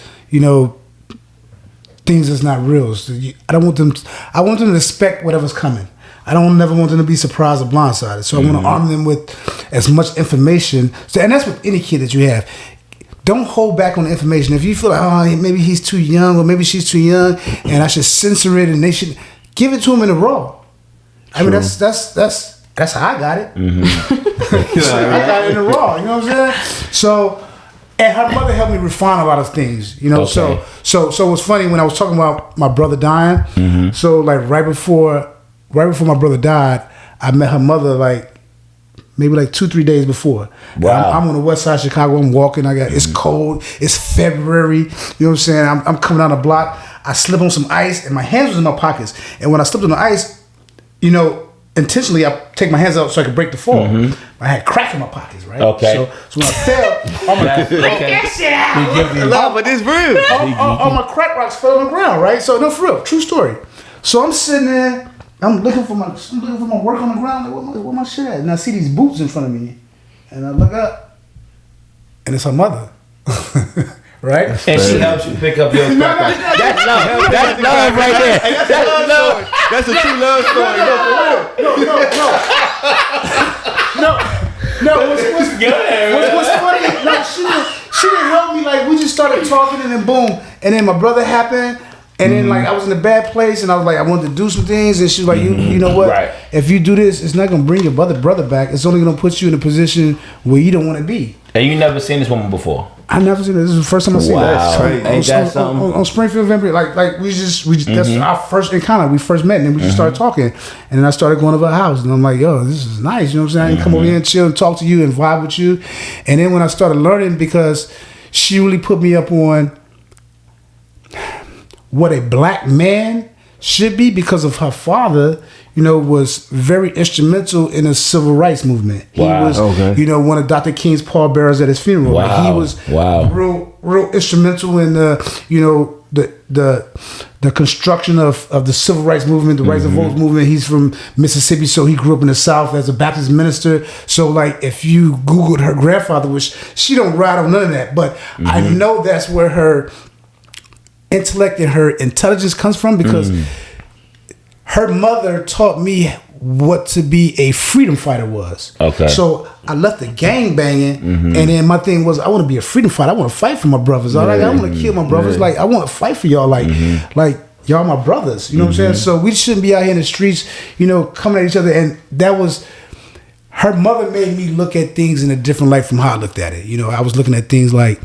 C: things that's not real. So I want them to expect whatever's coming. I don't never want them to be surprised or blindsided. So I want to arm them with as much information. So, and that's with any kid that you have. Don't hold back on the information. If you feel like, maybe he's too young or maybe she's too young and I should censor it and they should give it to him in the raw. I mean, that's how I got it. So I got it in the raw, you know what I'm saying? So, and her mother helped me refine a lot of things, Okay. So it was funny when I was talking about my brother dying. So like right before my brother died, I met her mother maybe 2-3 days before.
B: Wow.
C: I'm on the west side of Chicago. I'm walking. It's cold. It's February. You know what I'm saying? I'm coming down the block. I slip on some ice, and my hands was in my pockets. And when I slipped on the ice, intentionally I take my hands out so I could break the fall. I had crack in my pockets, right?
B: Okay.
C: So when I fell, all my
D: Get that shit out.
A: But it's real.
C: all my crack rocks fell on the ground, right? So no, for real, true story. So I'm sitting there. I'm looking for my work on the ground. Like, where my shit at? And I see these boots in front of me, and I look up, and it's her mother, right?
B: And she helps you pick up your crack. That's love. That's love right there. That's love.
A: That's a true love story.
C: No. What's funny? No, she didn't help me. Like we just started talking, and then boom, and then my brother happened. And then I was in a bad place and I was like, I wanted to do some things, and she was like, you know what?
B: Right.
C: If you do this, it's not gonna bring your brother back. It's only gonna put you in a position where you don't want to be.
B: And you never seen this woman before?
C: I never seen this. This is the first time I seen that.
B: Wow. Ain't that something?
C: On Springfield Vampire, like we just that's our first encounter. We first met and then we just started talking, and then I started going over her house, and I'm like, yo, this is nice. You know what I'm saying? I can come over here and chill and talk to you and vibe with you. And then when I started learning, because she really put me up on what a black man should be, because of her father, was very instrumental in the civil rights movement.
B: Wow.
C: He was, one of Dr. King's pallbearers at his funeral.
B: Wow.
C: Like, he was real instrumental in the construction of the civil rights movement, the rights of votes movement. He's from Mississippi, so he grew up in the South as a Baptist minister. So like, if you Googled her grandfather, which she don't ride on none of that, but I know that's where her intellect and her intelligence comes from, because her mother taught me what to be a freedom fighter was. Okay. So I left the gang banging, and then my thing was, I want to be a freedom fighter. I want to fight for my brothers. I want to kill my brothers. Like, I want to fight for y'all. Like y'all my brothers. You know what I'm saying? So we shouldn't be out here in the streets, coming at each other. And that was, her mother made me look at things in a different light from how I looked at it. I was looking at things like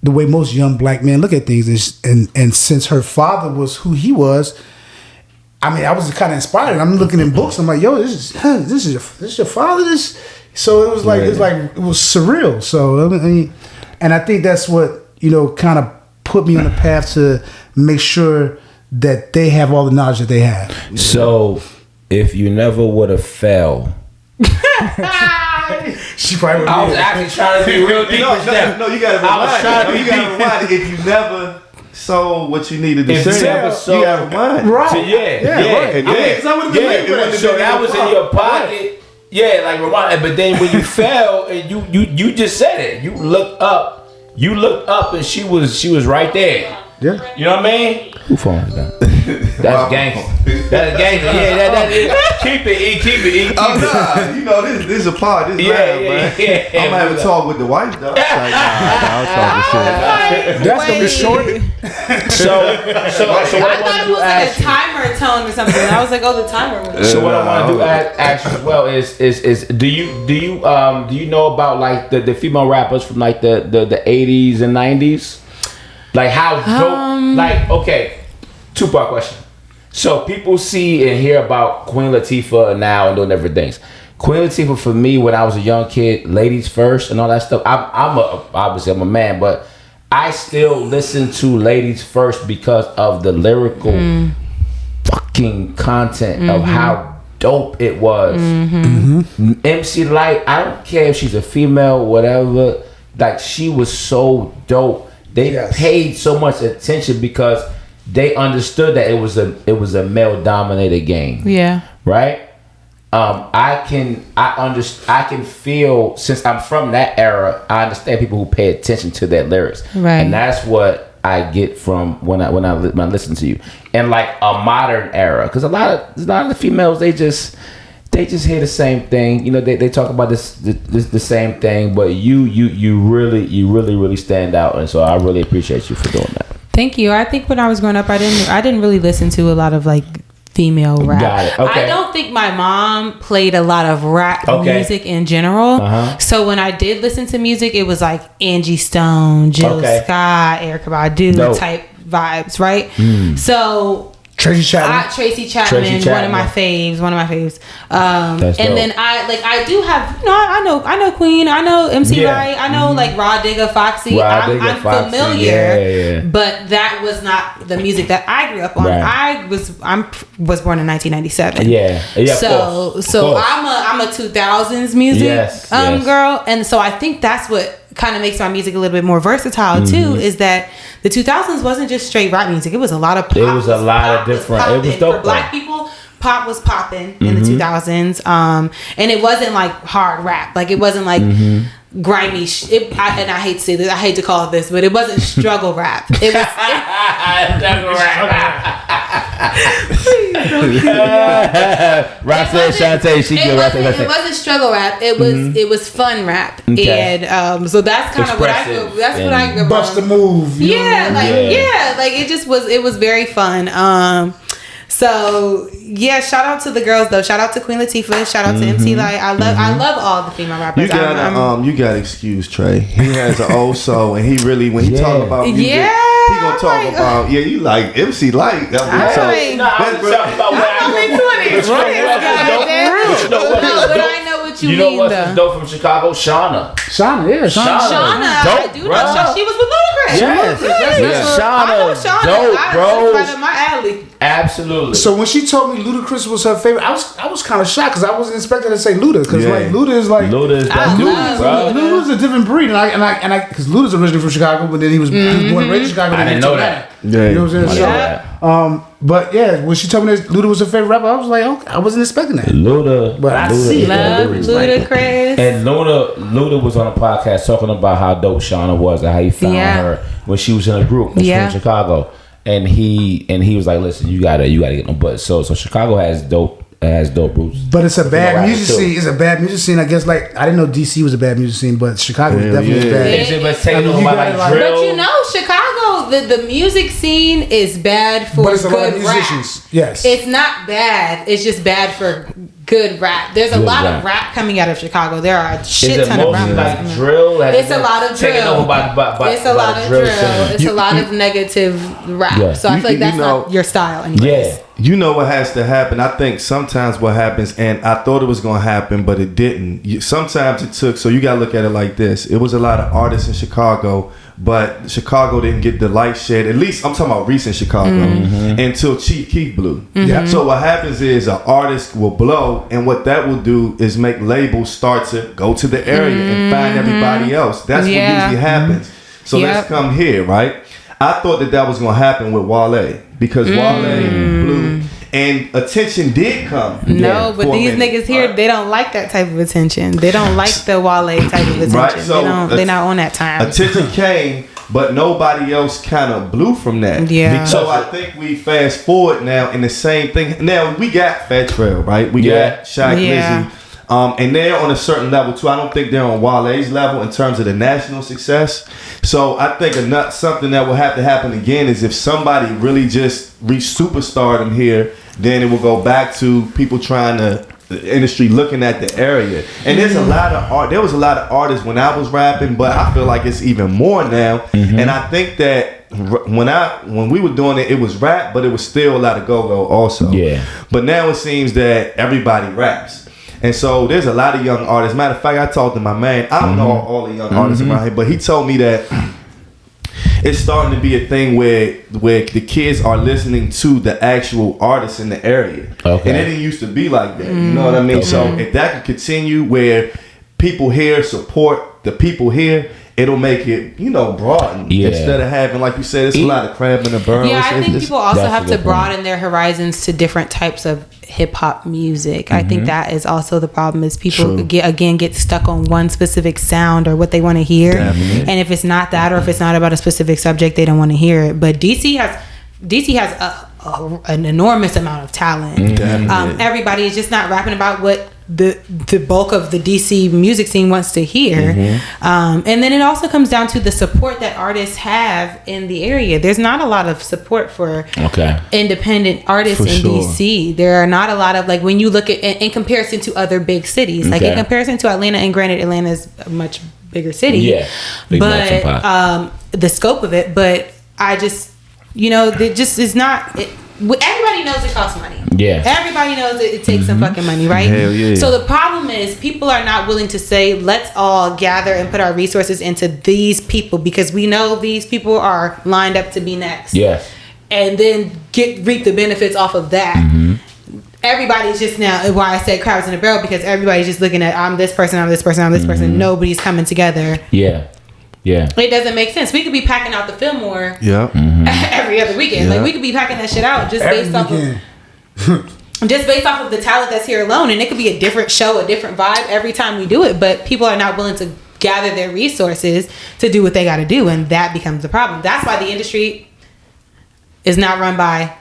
C: the way most young black men look at things, and since her father was who he was, I mean, I was kind of inspired. I'm looking in books. I'm like, yo, this is your father. So it was like, it was surreal. So I mean, and I think that's what kind of put me on a path to make sure that they have all the knowledge that they have.
B: So, if you never would have fell.
C: She probably would.
B: I was actually trying to be real deep.
A: No, you gotta rewind it. If you never sold what you needed to sell, you gotta rewind.
C: Right.
B: So, so that was in your pocket. Yeah, like rewind. But then when you fell and you just said it. You looked up. And she was right there.
C: Yeah.
B: You know what I mean? Who phone is that? That's gangster. That's gangster. Yeah, that keep it.
A: Oh nah, you know this is a part. This man. I'm gonna have a talk with the wife though. Like, I'll talk shit.
C: That's gonna be short.
B: So
D: I thought it was like a timer tone or something. I was like, oh, the timer.
B: So what I want to do ask you as well is do you know about like the female rappers from like the 80s and 90s? Like how dope, like, okay, 2-part question. So people see and hear about Queen Latifah now and doing different things. Queen Latifah for me when I was a young kid, ladies first and all that stuff. Obviously I'm a man, but I still listen to ladies first because of the lyrical fucking content of how dope it was. MC Lyte, I don't care if she's a female, whatever, like she was so dope. They paid so much attention because they understood that it was a male dominated game. Yeah. Right? I can feel, since I'm from that era, I understand people who pay attention to their lyrics. Right. And that's what I get from when I listen to you. And like a modern era, because a lot of the females, they just hear the same thing. You know, they talk about the same thing, but you really stand out, and so I really appreciate you for doing that.
D: Thank you. I think when I was growing up, I didn't really listen to a lot of like female rap.
B: Got it. Okay.
D: I don't think my mom played a lot of rap music in general. So when I did listen to music, it was like Angie Stone, Jill Scott, Erykah Badu type vibes, right? So Tracy Chapman, one of my faves. And then I do have, you know, I know Queen, I know MC Lyte, I know like Raw Digga, Foxy. I'm familiar, but that was not the music that I grew up on. Right. I was born in 1997. So I'm a 2000s music girl, and so I think that's what kind of makes my music a little bit more versatile too, is that the 2000s wasn't just straight rap music. It was a lot of pop. It was a lot of different. It was dope. For black people, pop was popping in the 2000s. And it wasn't like hard rap. Like it wasn't like grimy and I hate to say this, I hate to call it this, but it wasn't struggle rap. It was struggle rap. It wasn't struggle rap. It was fun rap. Okay. And so that's kind of what I grew up.
C: Bust a move.
D: Like it was very fun. So yeah, shout out to the girls though. Shout out to Queen Latifah. Shout out to MC Lyte. I love all the female rappers.
A: You got excuse Trey. He has an old soul, and he really when he talk about music, he gonna talk about you like MC Lyte.
B: I'm talking about what I know. You know what's dope from Chicago? Shauna.
C: Shauna.
D: Dope, I do know. She was with Ludacris.
B: Yes. Shauna. Dope, bro.
D: Right up my alley.
B: Absolutely.
C: So when she told me Ludacris was her favorite, I was kind of shocked because I wasn't expecting her to say Luda, because like Luda is Luda's a different breed, and I because Luda's originally from Chicago, but then he was born and raised in Chicago.
B: I didn't know that.
C: Yeah, you know what I'm saying? But yeah, when she told me that Luda was her favorite rapper, I was like, okay, I wasn't expecting that.
B: But
C: I see it.
D: Love Ludacris.
B: And Luda was on a podcast talking about how dope Shauna was and how he found her when she was in a group from Chicago. And he was like, listen, you gotta get no butt. So Chicago has dope roots.
C: But it's a bad music scene. It's a bad music scene. I guess like I didn't know DC was a bad music scene, but Chicago definitely is bad.
D: But you know, Chicago, the music scene is bad for good rap.
C: Yes.
D: It's not bad. It's just bad for good rap. There's a lot of rap coming out of Chicago. There are a shit ton of rappers.
B: Like drill?
D: It's a lot of drill. It's a lot of drill. It's a lot of negative rap. Yeah. So I feel like that's not your style anyways.
A: Yeah. You know what has to happen? I think sometimes what happens, and I thought it was going to happen, but it didn't. Sometimes it took, so you got to look at it like this. It was a lot of artists in Chicago, but Chicago didn't get the light shed. At least I'm talking about recent Chicago until Chief Keef blew. So what happens is an artist will blow, and what that will do is make labels start to go to the area and find everybody else. That's what usually happens. So let's come here, right? I thought that was gonna happen with Wale because Wale blew. And attention did come.
D: No, but these niggas here, they don't like that type of attention. They don't like the Wale type of attention. Right? So they're not on that time.
A: Attention came, but nobody else kind of blew from that.
D: Yeah.
A: So I think we fast forward now in the same thing. Now we got Fat Trail, right? We got Shaq Lizzy. And they're on a certain level too. I don't think they're on Wale's level in terms of the national success. So I think something that will have to happen again is if somebody really just reach superstardom here, then it will go back to people trying to the industry looking at the area. And there's a lot of art. There was a lot of artists when I was rapping, but I feel like it's even more now. And I think that when we were doing it, it was rap, but it was still a lot of go-go also. Yeah. But now it seems that everybody raps. And so there's a lot of young artists. Matter of fact, I talked to my man. I don't know all the young artists around here, but he told me that it's starting to be a thing where the kids are listening to the actual artists in the area. Okay. And it didn't used to be like that. You know what I mean? Okay. So if that could continue where people here support the people here, it'll make it, broaden. Yeah. Instead of having, like you said, it's a lot of crab in the barrel.
D: Yeah, I think people also have to broaden their horizons to different types of hip-hop music. I think that is also the problem, is people get stuck on one specific sound or what they want to hear. Definitely. And if it's not that, or if it's not about a specific subject, they don't want to hear it. But DC has an enormous amount of talent. Everybody is just not rapping about what the bulk of the DC music scene wants to hear. And then it also comes down to the support that artists have in the area. There's not a lot of support for independent artists in DC. There are not a lot of, like, when you look at in comparison to other big cities, like in comparison to Atlanta, and granted Atlanta is a much bigger city, but the scope of it, but I just, it just is not everybody knows it costs money. Yeah. Everybody knows it takes some fucking money, right? Hell yeah. So the problem is people are not willing to say, let's all gather and put our resources into these people, because we know these people are lined up to be next. Yes. And then reap the benefits off of that. Everybody's just now, why I said crabs in a barrel, because everybody's just looking at, I'm this person, I'm this person, I'm this person. Nobody's coming together. Yeah. Yeah. It doesn't make sense. We could be packing out the Fillmore every other weekend. Like, we could be packing that shit out just based off of the talent that's here alone. And it could be a different show, a different vibe every time we do it. But people are not willing to gather their resources to do what they got to do. And that becomes the problem. That's why the industry is not run by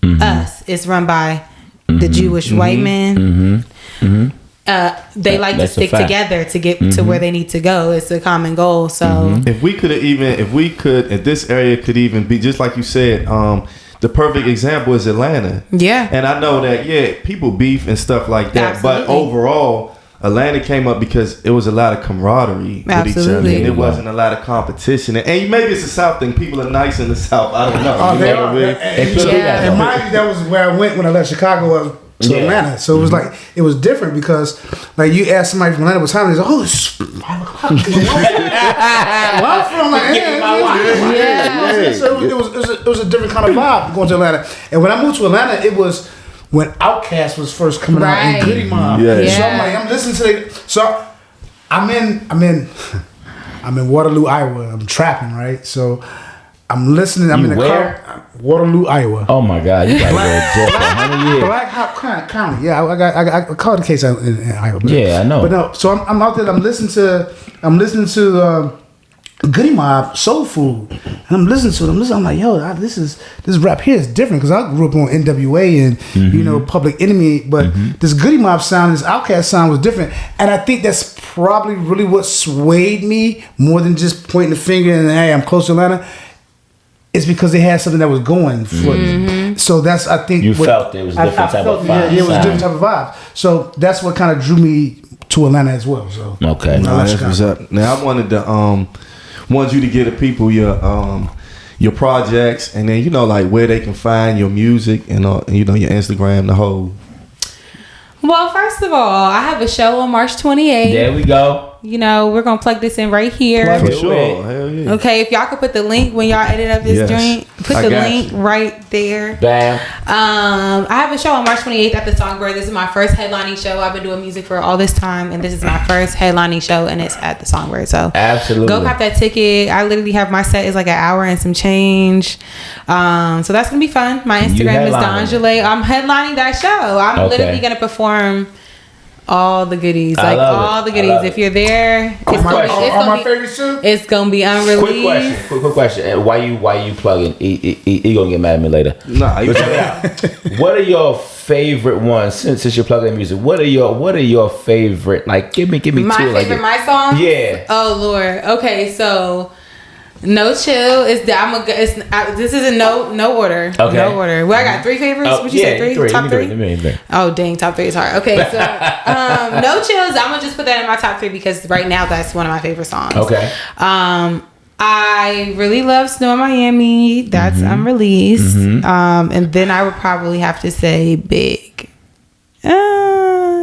D: us. It's run by the Jewish white men. They like to stick together to get to where they need to go. It's a common goal. So if this area could even be, just like you said, the perfect example is Atlanta. Yeah. And I know that, people beef and stuff like that. Absolutely. But overall, Atlanta came up because it was a lot of camaraderie with each other, and it wasn't a lot of competition. And maybe it's a South thing. People are nice in the South. I don't know.
C: Oh, they are. And mind you, that was where I went when I left Chicago to Atlanta. So it was like, it was different because, like, you ask somebody from Atlanta what time it is, it's 5 o'clock. Well, I'm from Atlanta. So it was a different kind of vibe going to Atlanta. And when I moved to Atlanta, it was when Outkast was first coming out in Goody Mob. So I'm like, I'm listening to so I'm in Waterloo, Iowa. I'm trapping, right? So I'm listening. I'm in the car. Waterloo, Iowa.
B: Oh my God! You got just 100 years.
C: Black Hawk County. Yeah, I caught the case in Iowa.
B: I know.
C: But no, so I'm out there. I'm listening to Goody Mob, Soul Food. And I'm listening to it. I'm like, yo, this rap here is different, because I grew up on NWA and Public Enemy, but this Goody Mob sound, this Outkast sound was different, and I think that's probably really what swayed me more than just pointing the finger and, hey, I'm close to Atlanta. It's because they had something that was going for it. So that's, I think,
B: you felt it was a different type of vibe.
C: Yeah, it was a different type of vibe. So that's what kind of drew me to Atlanta as well. So
B: okay,
A: that's what's up. Now I wanted you to give the people your projects, and then like where they can find your music and your Instagram, the whole.
D: Well, first of all, I have a show on March 28th.
B: There we go.
D: you know, we're gonna plug this in right here.
A: For sure. Hell yeah.
D: Okay, if y'all could put the link when y'all edit up this joint, put the link right there.
B: Bam.
D: I have a show on March 28th at the Songbird. This is my first headlining show. I've been doing music for all this time, and this is my first headlining show, and it's at the Songbird. So
B: absolutely,
D: go cop that ticket. I literally have my set is like an hour and some change. So that's gonna be fun. My Instagram is Donjale. I'm headlining that show. I'm literally gonna perform all the goodies, like all the goodies. If you're there, it's
C: my favorite too.
D: It's gonna be unreleased.
B: Quick question. Why you plugging? He gonna get mad at me later.
A: Nah,
B: what are your favorite ones since you're plugging music? What are your favorite? Like, give me
D: my
B: two.
D: Favorite my songs.
B: Yeah.
D: Oh Lord. Okay, so. No Chill is this is in no order.
B: Okay.
D: No order. Well, I got three favorites. Would you say three? Top three? Oh dang, top three is hard. Okay, so No Chills. I'm gonna just put that in my top three because right now that's one of my favorite songs.
B: Okay.
D: I really love Snow in Miami. That's unreleased. And then I would probably have to say Big.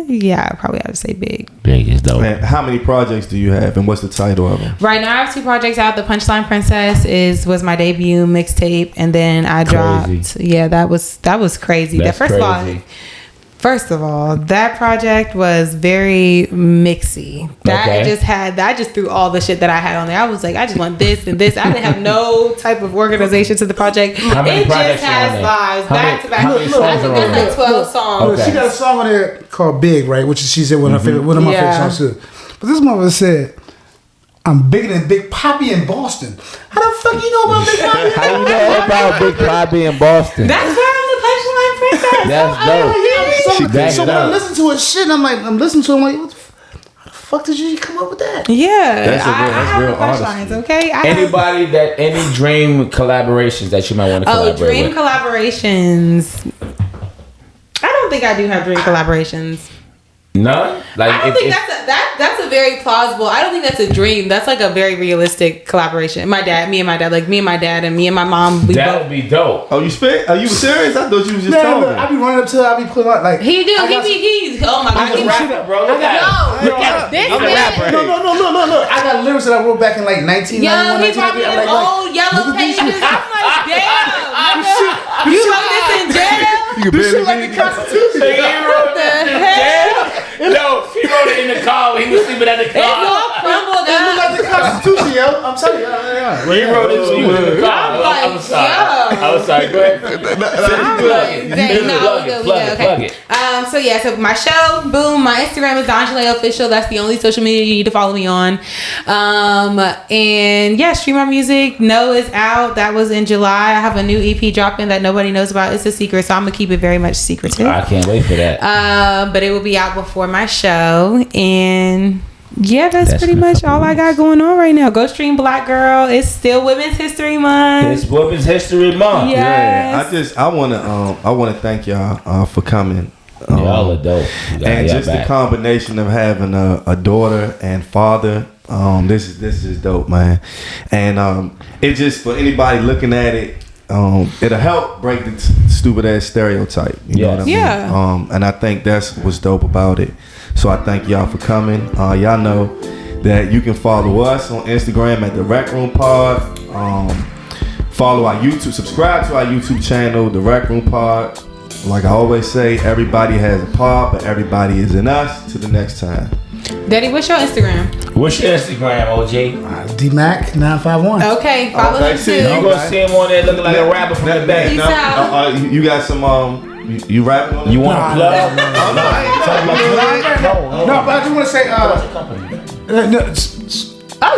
D: Yeah, I probably have to say Big.
B: Big is dope.
A: Man, how many projects do you have, and what's the title of them?
D: Right now, I have 2 projects out. The Punchline Princess was my debut mixtape, and then I dropped. Yeah, that was crazy. First of all, that project was very mixy. I just threw all the shit that I had on there. I was like, I just want this and this. I didn't have no type of organization to the project. It just has vibes back to back. I think that's like 12 songs.
C: She got a song on there called Big, right? Which she said one of my favorite songs too. But this mother said, I'm bigger than Big Poppy in Boston. How the fuck you know about Big Poppy?
B: How you know about Big Poppy in Boston?
D: That's where I'm the Punchline Princess.
B: That's dope.
C: So when I listen to her shit, I'm listening to her, I'm like, what the fuck did you come up with that?
D: Yeah,
A: that's real
D: punchlines. Okay.
B: Any dream collaborations that you might want to collaborate with?
D: Dream collaborations. I don't think I do have dream collaborations.
B: None?
D: Like I don't think that's a very plausible. I don't think that's a dream. That's like a very realistic collaboration. Me and my dad, and me and my mom.
B: That would be dope.
A: Oh, you spit? Are you serious? I thought you was just talking.
C: I be running up to. I be putting out like.
D: He do. Oh my god.
B: I'm a rapper, bro. I'm a rapper.
C: No. I got lyrics that I wrote back in like 1991.
D: Yo, he brought me them old yellow pages. I'm like, damn. You wrote this in jail?
C: This shit like the Constitution.
D: What the hell?
B: No, he wrote it in the car. He was sleeping at the car.
D: It's all crumbled
C: up. It look like the Constitution, yo. I'm telling you.
B: He wrote it in the car. I'm sorry. Go ahead. Plug it.
D: So my show, boom. My Instagram is Donjale Official. That's the only social media you need to follow me on. And yeah, stream my music. No is out. That was in July. I have a new EP dropping that nobody knows about. It's a secret, so I'm gonna keep it very much secretive.
B: I can't wait for that.
D: But it will be out before my show, and yeah, that's pretty much all I got going on right now. Go stream Black Girl. It's still Women's History Month.
B: It's Women's History Month.
D: Yes.
A: I wanna thank y'all for coming.
B: Y'all are dope.
A: And just the combination of having a daughter and father. This is dope, man. And it just, for anybody looking at it, it'll help break the stupid ass stereotype. You know what I mean?
D: Yeah.
A: And I think that's what's dope about it. So I thank y'all for coming. Y'all know that you can follow us on Instagram at the Rec Room Pod. Follow our YouTube, subscribe to our YouTube channel, the Rec Room Pod. Like I always say, everybody has a pod, but everybody is in us. Till the next time.
D: Daddy, what's your Instagram?
B: What's your Instagram, OG?
C: DMac951.
D: Okay, follow him too.
B: You gonna see him on there looking like a rapper from the back.
D: Peace out.
A: You got some you rapping on it?
B: You want to plug?
C: No, but I just want to say
D: oh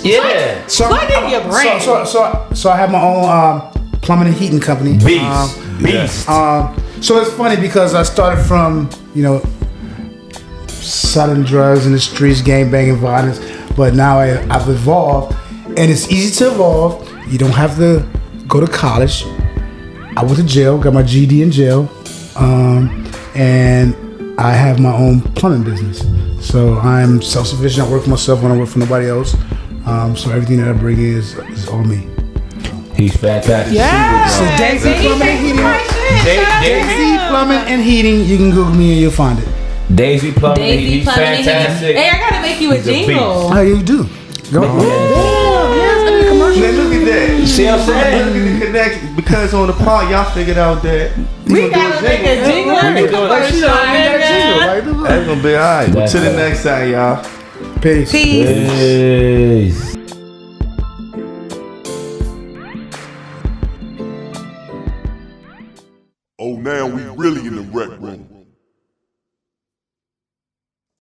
D: yeah.
C: So
D: plug in your brain.
C: So I have my own plumbing and heating company.
B: Beast.
C: So it's funny because I started from, selling drugs in the streets, gangbanging, violence, but now I've evolved, and it's easy to evolve. You don't have to go to college. I went to jail, got my GED in jail, and I have my own plumbing business. So I'm self-sufficient. I work for myself when I work for nobody else. So everything that I bring is all me.
B: He's fantastic.
D: Yeah.
C: So Daisy Plumbing and Heating. Daisy Plumbing and Heating. You can Google me and you'll find it.
B: Daisy Plumbing. He's fantastic.
D: Hey, I gotta make you a jingle.
C: Oh, you do. Go.
A: Man, look at that.
B: You see what I'm saying?
A: Look at the connection. Because on the pod, y'all figured out that
D: we gotta make a jingle.
A: That's gonna be alright. Well, till the next time, y'all.
C: Peace.
D: Peace.